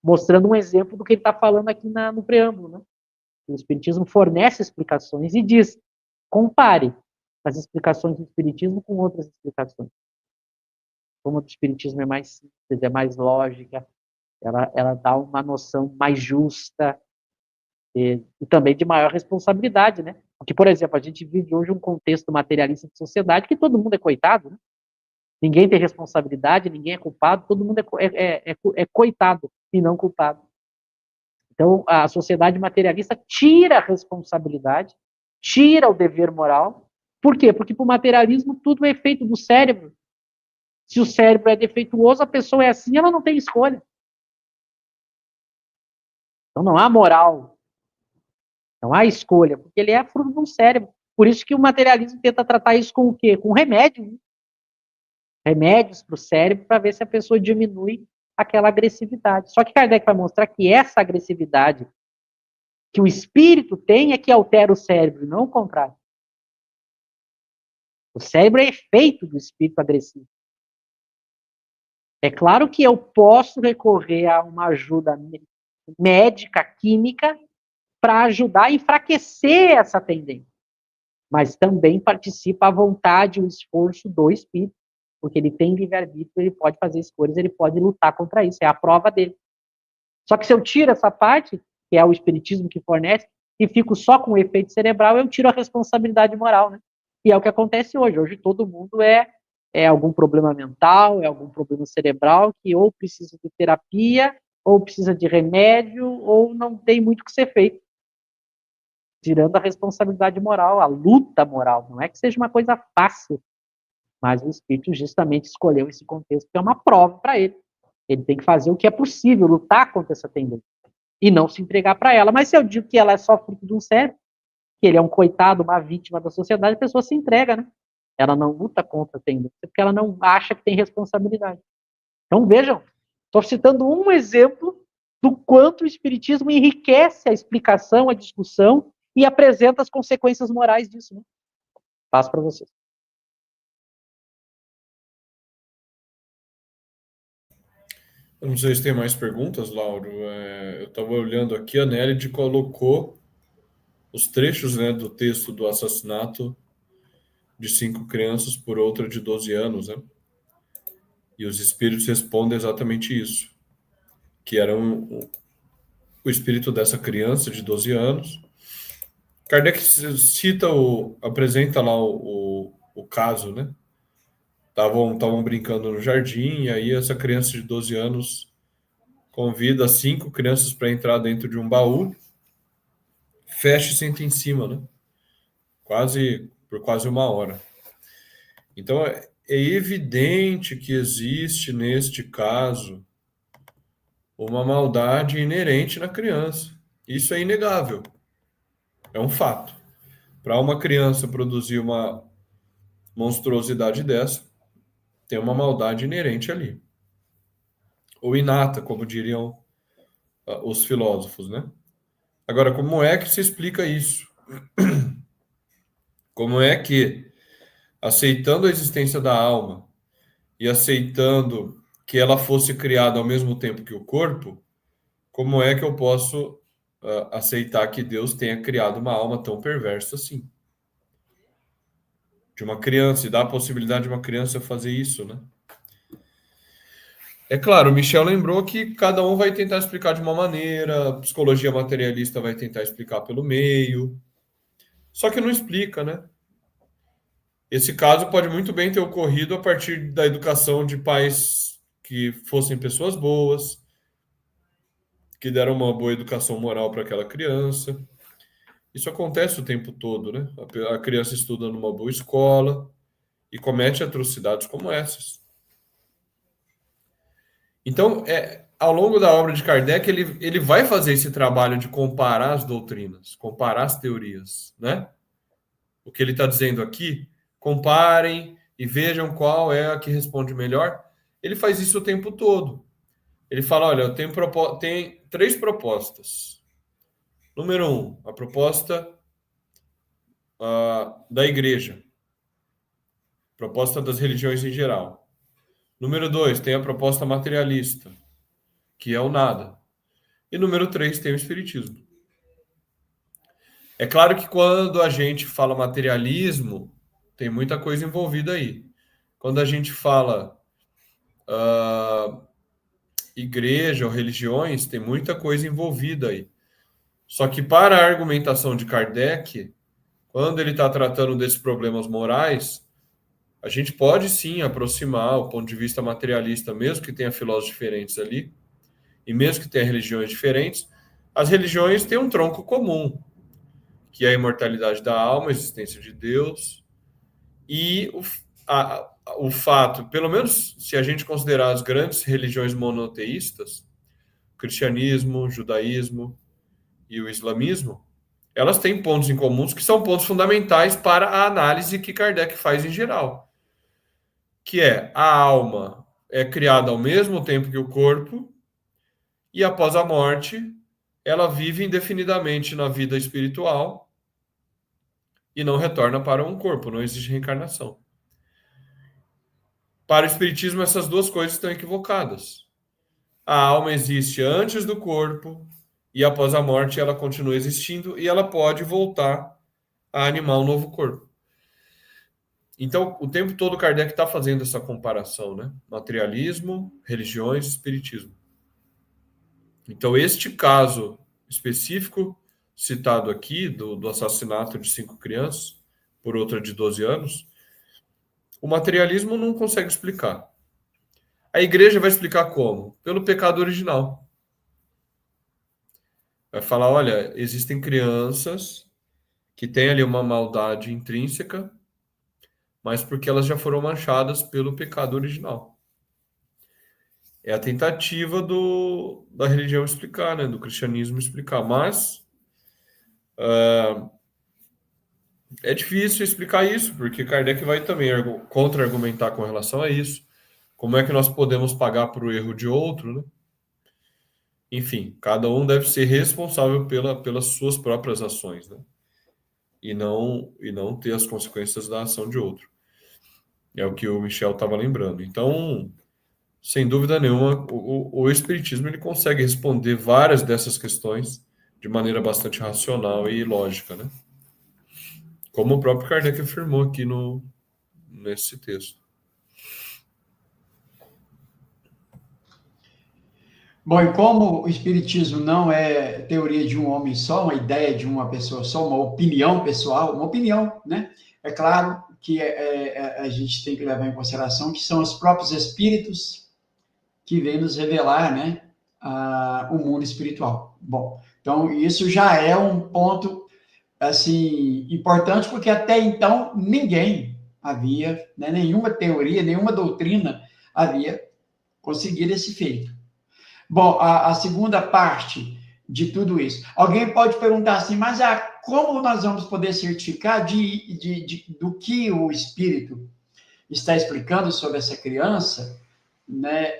Mostrando um exemplo do que ele está falando aqui no preâmbulo. Né? O Espiritismo fornece explicações e diz, compare as explicações do Espiritismo com outras explicações. Como a do Espiritismo é mais simples, é mais lógica, ela dá uma noção mais justa e também de maior responsabilidade, né? Porque, por exemplo, a gente vive hoje um contexto materialista de sociedade que todo mundo é coitado, né? Ninguém tem responsabilidade, ninguém é culpado, todo mundo é coitado e não culpado. Então, a sociedade materialista tira a responsabilidade, tira o dever moral. Por quê? Porque para o materialismo tudo é feito do cérebro. Se o cérebro é defeituoso, a pessoa é assim, ela não tem escolha. Então não há moral, não há escolha, porque ele é fruto de um cérebro. Por isso que o materialismo tenta tratar isso com o quê? Com remédio. Né? Remédios para o cérebro para ver se a pessoa diminui aquela agressividade. Só que Kardec vai mostrar que essa agressividade que o espírito tem é que altera o cérebro, não o contrário. O cérebro é efeito do espírito agressivo. É claro que eu posso recorrer a uma ajuda médica, química, para ajudar a enfraquecer essa tendência. Mas também participa a vontade e o esforço do espírito, porque ele tem livre-arbítrio, ele pode fazer escolhas, ele pode lutar contra isso, é a prova dele. Só que se eu tiro essa parte, que é o espiritismo que fornece, e fico só com o efeito cerebral, eu tiro a responsabilidade moral, né? E é o que acontece hoje. Hoje todo mundo é algum problema mental, é algum problema cerebral, que ou precisa de terapia, ou precisa de remédio, ou não tem muito o que ser feito. Tirando a responsabilidade moral, a luta moral. Não é que seja uma coisa fácil, mas o espírito justamente escolheu esse contexto, que é uma prova para ele. Ele tem que fazer o que é possível, lutar contra essa tendência. E não se entregar para ela. Mas se eu digo que ela é só fruto de um cérebro, que ele é um coitado, uma vítima da sociedade, a pessoa se entrega, né? Ela não luta contra a tendência, porque ela não acha que tem responsabilidade. Então, vejam, estou citando um exemplo do quanto o espiritismo enriquece a explicação, a discussão e apresenta as consequências morais disso. Né? Passo para vocês. Eu não sei se tem mais perguntas, Lauro. Eu estava olhando aqui, a Nelly colocou os trechos, né, do texto do assassinato de 5 crianças por outra de 12 anos, né? E os espíritos respondem exatamente isso, que era o espírito dessa criança de 12 anos. Kardec cita, apresenta lá o caso, né? Estavam brincando no jardim, e aí essa criança de 12 anos convida 5 crianças para entrar dentro de um baú, fecha e senta em cima, né? Por quase uma hora. Então, é evidente que existe, neste caso, uma maldade inerente na criança. Isso é inegável. É um fato. Para uma criança produzir uma monstruosidade dessa, tem uma maldade inerente ali. Ou inata, como diriam os filósofos, né? Agora, como é que se explica isso? Como é que, aceitando a existência da alma e aceitando que ela fosse criada ao mesmo tempo que o corpo, como é que eu posso aceitar que Deus tenha criado uma alma tão perversa assim? De uma criança, e dar a possibilidade de uma criança fazer isso, né? É claro, o Michel lembrou que cada um vai tentar explicar de uma maneira, a psicologia materialista vai tentar explicar pelo meio, só que não explica, né? Esse caso pode muito bem ter ocorrido a partir da educação de pais que fossem pessoas boas, que deram uma boa educação moral para aquela criança. Isso acontece o tempo todo, né? A criança estuda numa boa escola e comete atrocidades como essas. Então, ao longo da obra de Kardec, ele vai fazer esse trabalho de comparar as doutrinas, comparar as teorias, né? O que ele está dizendo aqui, comparem e vejam qual é a que responde melhor. Ele faz isso o tempo todo. Ele fala, olha, eu tenho 3 propostas. Número 1, a proposta da igreja. Proposta das religiões em geral. Número 2, tem a proposta materialista, que é o nada. E número 3, tem o espiritismo. É claro que quando a gente fala materialismo, tem muita coisa envolvida aí. Quando a gente fala igreja ou religiões, tem muita coisa envolvida aí. Só que para a argumentação de Kardec, quando ele está tratando desses problemas morais, a gente pode sim aproximar o ponto de vista materialista, mesmo que tenha filósofos diferentes ali, e mesmo que tenha religiões diferentes, as religiões têm um tronco comum, que é a imortalidade da alma, a existência de Deus, e o fato, pelo menos se a gente considerar as grandes religiões monoteístas, o cristianismo, o judaísmo e o islamismo, elas têm pontos em comuns que são pontos fundamentais para a análise que Kardec faz em geral, que é a alma é criada ao mesmo tempo que o corpo e após a morte ela vive indefinidamente na vida espiritual e não retorna para um corpo, não existe reencarnação. Para o espiritismo, essas duas coisas estão equivocadas. A alma existe antes do corpo e após a morte ela continua existindo e ela pode voltar a animar um novo corpo. Então, o tempo todo Kardec está fazendo essa comparação, né? Materialismo, religiões, espiritismo. Então, este caso específico citado aqui, do assassinato de 5 crianças por outra de 12 anos, o materialismo não consegue explicar. A igreja vai explicar como? Pelo pecado original. Vai falar, olha, existem crianças que têm ali uma maldade intrínseca, mas porque elas já foram manchadas pelo pecado original. É a tentativa da religião explicar, né? Do cristianismo explicar, mas é difícil explicar isso, porque Kardec vai também contra-argumentar com relação a isso. Como é que nós podemos pagar por o erro de outro, né? Enfim, cada um deve ser responsável pelas suas próprias ações, né? E não ter as consequências da ação de outro. É o que o Michel estava lembrando. Então, Sem dúvida nenhuma, o Espiritismo ele consegue responder várias dessas questões de maneira bastante racional e lógica, né? Como o próprio Kardec afirmou aqui nesse texto. Bom, e como o espiritismo não é teoria de um homem só, uma ideia de uma pessoa só, uma opinião pessoal, uma opinião, né? É claro que a gente tem que levar em consideração que são os próprios espíritos que vêm nos revelar, né, o mundo espiritual. Bom, então isso já é um ponto assim importante, porque até então ninguém havia, né, nenhuma teoria, nenhuma doutrina havia conseguido esse feito. Bom, a segunda parte de tudo isso. Alguém pode perguntar assim, mas como nós vamos poder certificar do que o Espírito está explicando sobre essa criança, né,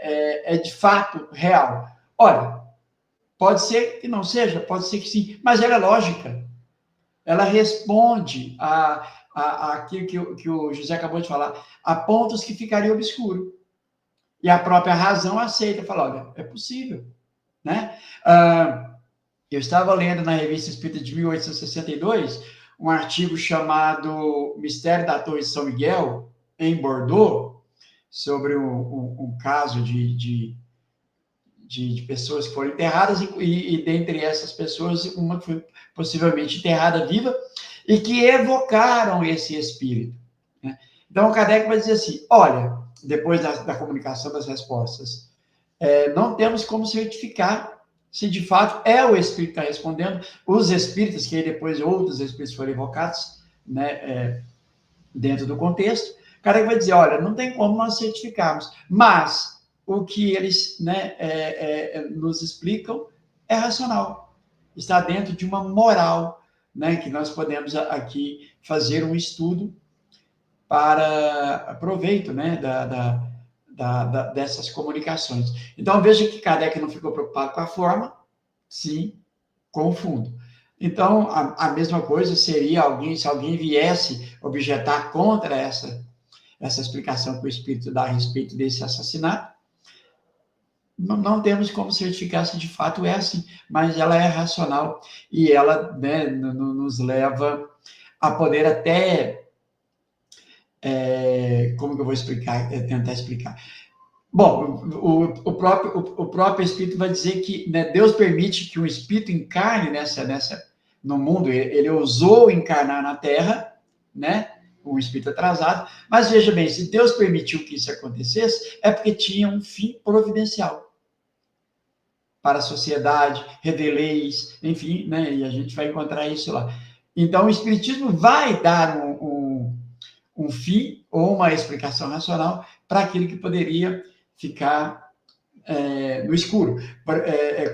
é de fato real? Olha, pode ser que não seja, pode ser que sim, mas ela é lógica. Ela responde aquilo que o José acabou de falar, a pontos que ficariam obscuros. E a própria razão aceita, fala, olha, é possível, né? Eu estava lendo na Revista Espírita de 1862 um artigo chamado Mistério da Torre de São Miguel, em Bordeaux, sobre um caso de pessoas que foram enterradas, e dentre essas pessoas, uma foi possivelmente enterrada viva, e que evocaram esse espírito, né? Então, o Kardec vai dizer assim, olha, depois da comunicação das respostas, não temos como certificar se de fato é o espírito que está respondendo. Os espíritos, que aí depois outros espíritos foram evocados, né, dentro do contexto, o cara vai dizer, olha, não tem como nós certificarmos, mas o que eles, né, nos explicam é racional, está dentro de uma moral, né, que nós podemos aqui fazer um estudo para proveito, né, dessas comunicações. Então, veja que Kardec não ficou preocupado com a forma, sim, com o fundo. Então, a mesma coisa seria se alguém viesse objetar contra essa explicação que o Espírito dá a respeito desse assassinato, não temos como certificar se de fato é assim, mas ela é racional e ela, né, nos leva a poder até, como que eu vou explicar, tentar explicar. Bom, o próprio Espírito vai dizer que, né, Deus permite que um Espírito encarne no mundo, ele ousou encarnar na Terra, né, um Espírito atrasado, mas veja bem, se Deus permitiu que isso acontecesse, é porque tinha um fim providencial para a sociedade, rever leis, enfim, né, e a gente vai encontrar isso lá. Então, o Espiritismo vai dar um fim ou uma explicação racional para aquilo que poderia ficar no escuro.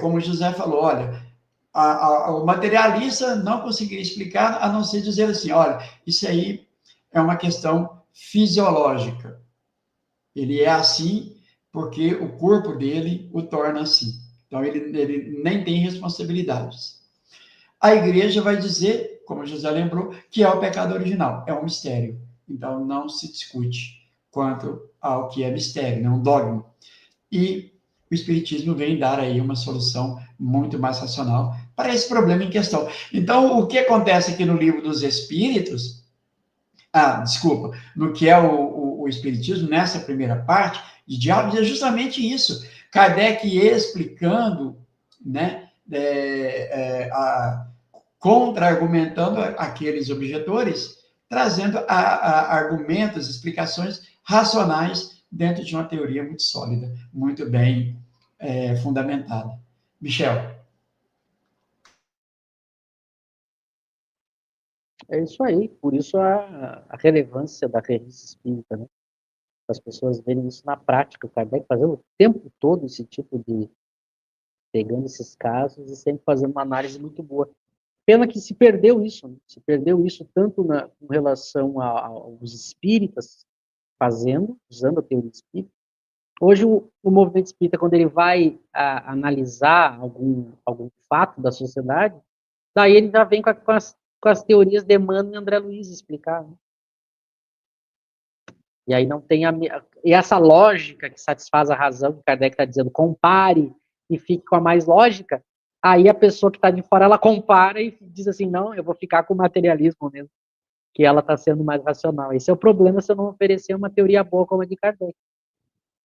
Como o José falou, olha, o materialista não conseguiria explicar, a não ser dizer assim, olha, isso aí é uma questão fisiológica. Ele é assim porque o corpo dele o torna assim. Então, ele nem tem responsabilidades. A igreja vai dizer, como o José lembrou, que é o pecado original, é um mistério. Então, não se discute quanto ao que é mistério, não um dogma. E o Espiritismo vem dar aí uma solução muito mais racional para esse problema em questão. Então, o que acontece aqui no Livro dos Espíritos, desculpa, no que é o Espiritismo, nessa primeira parte de diálogos, é justamente isso. Kardec explicando, né, contra-argumentando aqueles objetores, trazendo argumentos, explicações racionais dentro de uma teoria muito sólida, muito bem fundamentada. Michel. É isso aí, por isso a relevância da revista espírita, né? As pessoas verem isso na prática, o Kardec fazendo o tempo todo esse tipo de, pegando esses casos e sempre fazendo uma análise muito boa. Pena que se perdeu isso, né? Se perdeu isso tanto com relação aos espíritas fazendo, usando a teoria espírita. Hoje o movimento espírita, quando ele vai analisar algum fato da sociedade, daí ele já vem com as teorias de Emmanuel e André Luiz explicar, né? E aí não tem e essa lógica que satisfaz a razão, que Kardec está dizendo, compare e fique com a mais lógica, aí a pessoa que está de fora, ela compara e diz assim, não, eu vou ficar com o materialismo mesmo, que ela está sendo mais racional. Esse é o problema se eu não oferecer uma teoria boa como a de Kardec.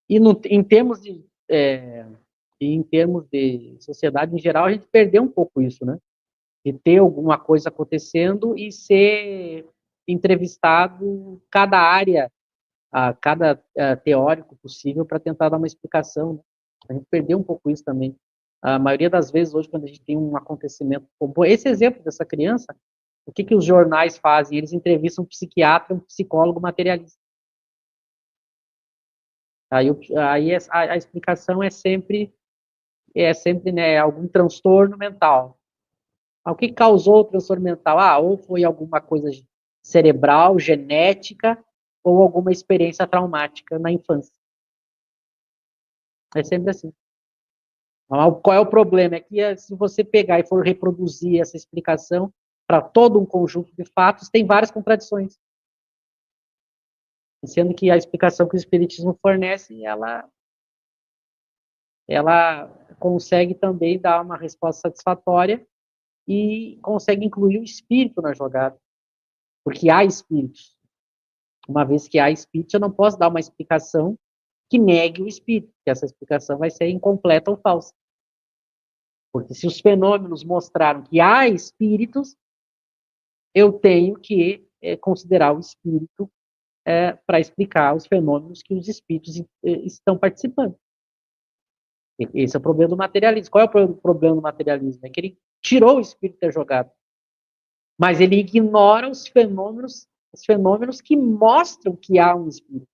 E em termos de sociedade em geral, a gente perdeu um pouco isso, né? De ter alguma coisa acontecendo e ser entrevistado cada área, a cada teórico possível para tentar dar uma explicação. Né? A gente perdeu um pouco isso também. A maioria das vezes hoje, quando a gente tem um acontecimento como esse exemplo dessa criança, o que os jornais fazem? Eles entrevistam um psiquiatra, um psicólogo materialista. Aí a explicação é sempre né, algum transtorno mental. O que causou o transtorno mental? Ou foi alguma coisa cerebral, genética, ou alguma experiência traumática na infância. É sempre assim. Qual é o problema? É que se você pegar e for reproduzir essa explicação para todo um conjunto de fatos, tem várias contradições. Sendo que a explicação que o Espiritismo fornece, ela consegue também dar uma resposta satisfatória e consegue incluir o espírito na jogada. Porque há espíritos. Uma vez que há espírito, eu não posso dar uma explicação que negue o espírito, porque essa explicação vai ser incompleta ou falsa. Porque se os fenômenos mostraram que há espíritos, eu tenho que considerar o espírito para explicar os fenômenos que os espíritos estão participando. Esse é o problema do materialismo. Qual é o problema do materialismo? É que ele tirou o espírito da jogada. Mas ele ignora os fenômenos que mostram que há um espírito.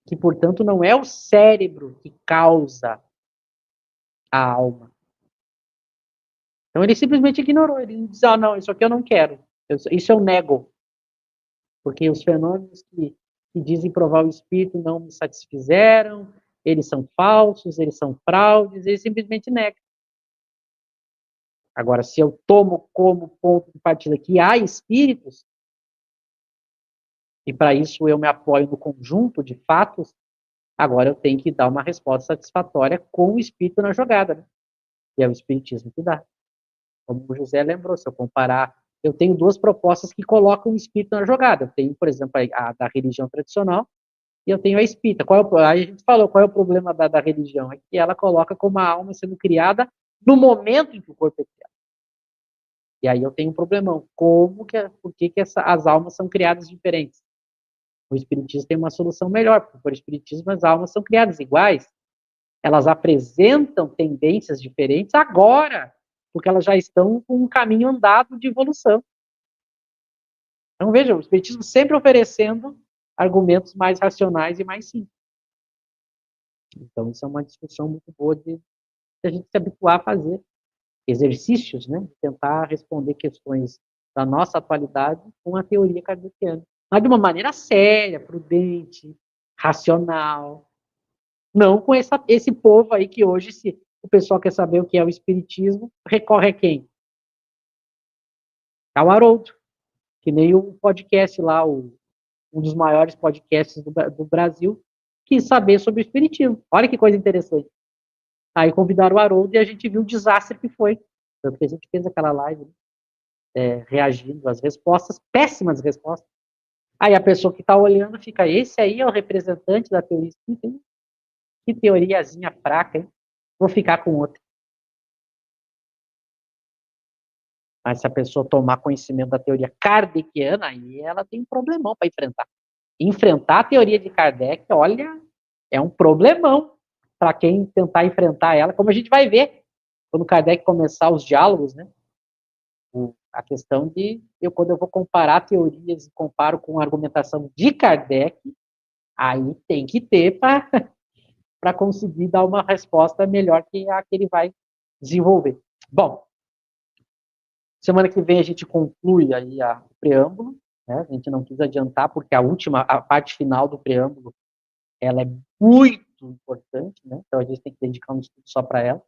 Que, portanto, não é o cérebro que causa a alma. Então, ele simplesmente ignorou. Ele diz, não, isso aqui eu não quero. Isso eu nego. Porque os fenômenos que dizem provar o espírito não me satisfizeram, eles são falsos, eles são fraudes, ele simplesmente nega. Agora, se eu tomo como ponto de partida que há espíritos, e para isso eu me apoio no conjunto de fatos, agora eu tenho que dar uma resposta satisfatória com o espírito na jogada, né? E é o espiritismo que dá. Como o José lembrou, se eu comparar, eu tenho duas propostas que colocam o espírito na jogada. Eu tenho, por exemplo, a da religião tradicional e eu tenho a espírita. Aí a gente falou, qual é o problema da religião? É que ela coloca como a alma sendo criada no momento em que o corpo é criado. E aí eu tenho um problemão. Por que as almas são criadas diferentes? O espiritismo tem uma solução melhor, porque por espiritismo as almas são criadas iguais. Elas apresentam tendências diferentes agora, porque elas já estão com um caminho andado de evolução. Então, veja, o espiritismo sempre oferecendo argumentos mais racionais e mais simples. Então, isso é uma discussão muito boa de a gente se habituar a fazer exercícios, né? De tentar responder questões da nossa atualidade com a teoria kardeciana. Mas de uma maneira séria, prudente, racional. Não com esse povo aí que hoje, se o pessoal quer saber o que é o espiritismo, recorre a quem? Ao Haroldo, que nem o podcast lá, um dos maiores podcasts do Brasil, quis saber sobre o espiritismo. Olha que coisa interessante. Aí convidaram o Haroldo e a gente viu o desastre que foi. Tanto que a gente fez aquela live, reagindo às respostas, péssimas respostas. Aí a pessoa que está olhando fica, esse aí é o representante da teoria espírita. Que teoriazinha fraca, hein? Vou ficar com outra. Mas se a pessoa tomar conhecimento da teoria kardeciana, aí ela tem um problemão para enfrentar. Enfrentar a teoria de Kardec, olha, é um problemão para quem tentar enfrentar ela, como a gente vai ver quando Kardec começar os diálogos, né? A questão de, quando eu vou comparar teorias e comparo com a argumentação de Kardec, aí tem que ter para conseguir dar uma resposta melhor que a que ele vai desenvolver. Bom, semana que vem a gente conclui aí o preâmbulo, né? A gente não quis adiantar, porque a parte final do preâmbulo, ela é muito importante, né? Então a gente tem que dedicar um estudo só para ela.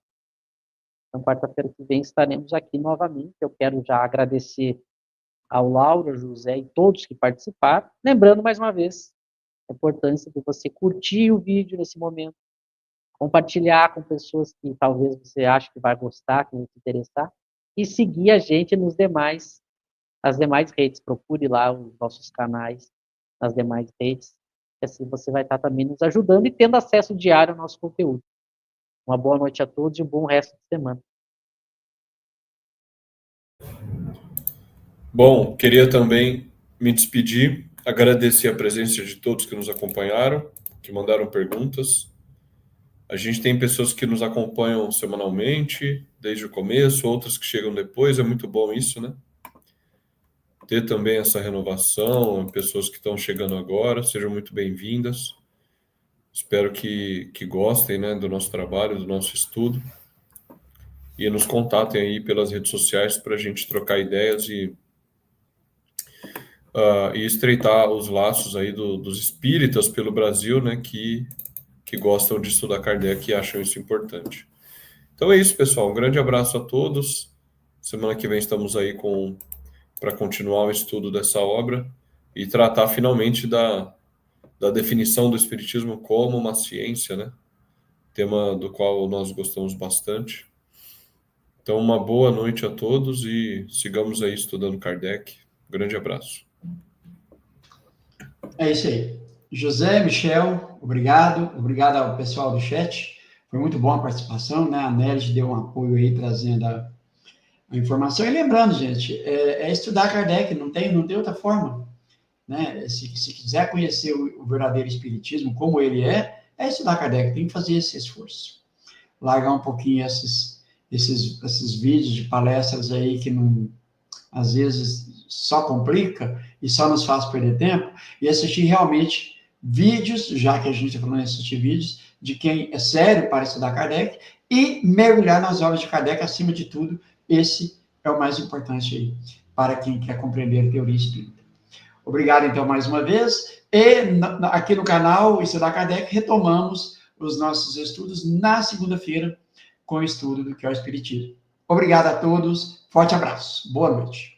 Então, quarta-feira que vem estaremos aqui novamente. Eu quero já agradecer ao Lauro, ao José e todos que participaram. Lembrando, mais uma vez, a importância de você curtir o vídeo nesse momento, compartilhar com pessoas que talvez você ache que vai gostar, que vai se interessar, e seguir a gente nas demais redes. Procure lá os nossos canais nas demais redes, que assim você vai estar também nos ajudando e tendo acesso diário ao nosso conteúdo. Uma boa noite a todos e um bom resto de semana. Bom, queria também me despedir, agradecer a presença de todos que nos acompanharam, que mandaram perguntas. A gente tem pessoas que nos acompanham semanalmente, desde o começo, outras que chegam depois, é muito bom isso, né? Ter também essa renovação, pessoas que estão chegando agora, sejam muito bem-vindas. Espero que gostem, né, do nosso trabalho, do nosso estudo. E nos contatem aí pelas redes sociais para a gente trocar ideias e estreitar os laços aí dos espíritas pelo Brasil, né, que gostam de estudar Kardec e acham isso importante. Então é isso, pessoal. Um grande abraço a todos. Semana que vem estamos aí para continuar o estudo dessa obra e tratar finalmente da definição do Espiritismo como uma ciência, né? Tema do qual nós gostamos bastante. Então, uma boa noite a todos e sigamos aí estudando Kardec. Um grande abraço. É isso aí. José, Michel, obrigado. Obrigado ao pessoal do chat. Foi muito boa a participação, né? A Nelly deu um apoio aí, trazendo a informação. E lembrando, gente, é estudar Kardec, não tem outra forma, né? Se quiser conhecer o verdadeiro espiritismo, como ele é estudar Kardec, tem que fazer esse esforço. Largar um pouquinho esses vídeos de palestras aí que não, às vezes só complica e só nos faz perder tempo, e assistir realmente vídeos, já que a gente está falando de assistir vídeos, de quem é sério para estudar Kardec, e mergulhar nas obras de Kardec, acima de tudo. Esse é o mais importante aí, para quem quer compreender a teoria espírita. Obrigado, então, mais uma vez. E aqui no canal Estudar Kardec, retomamos os nossos estudos na segunda-feira, com o estudo do que é o Espiritismo. Obrigado a todos, forte abraço, boa noite.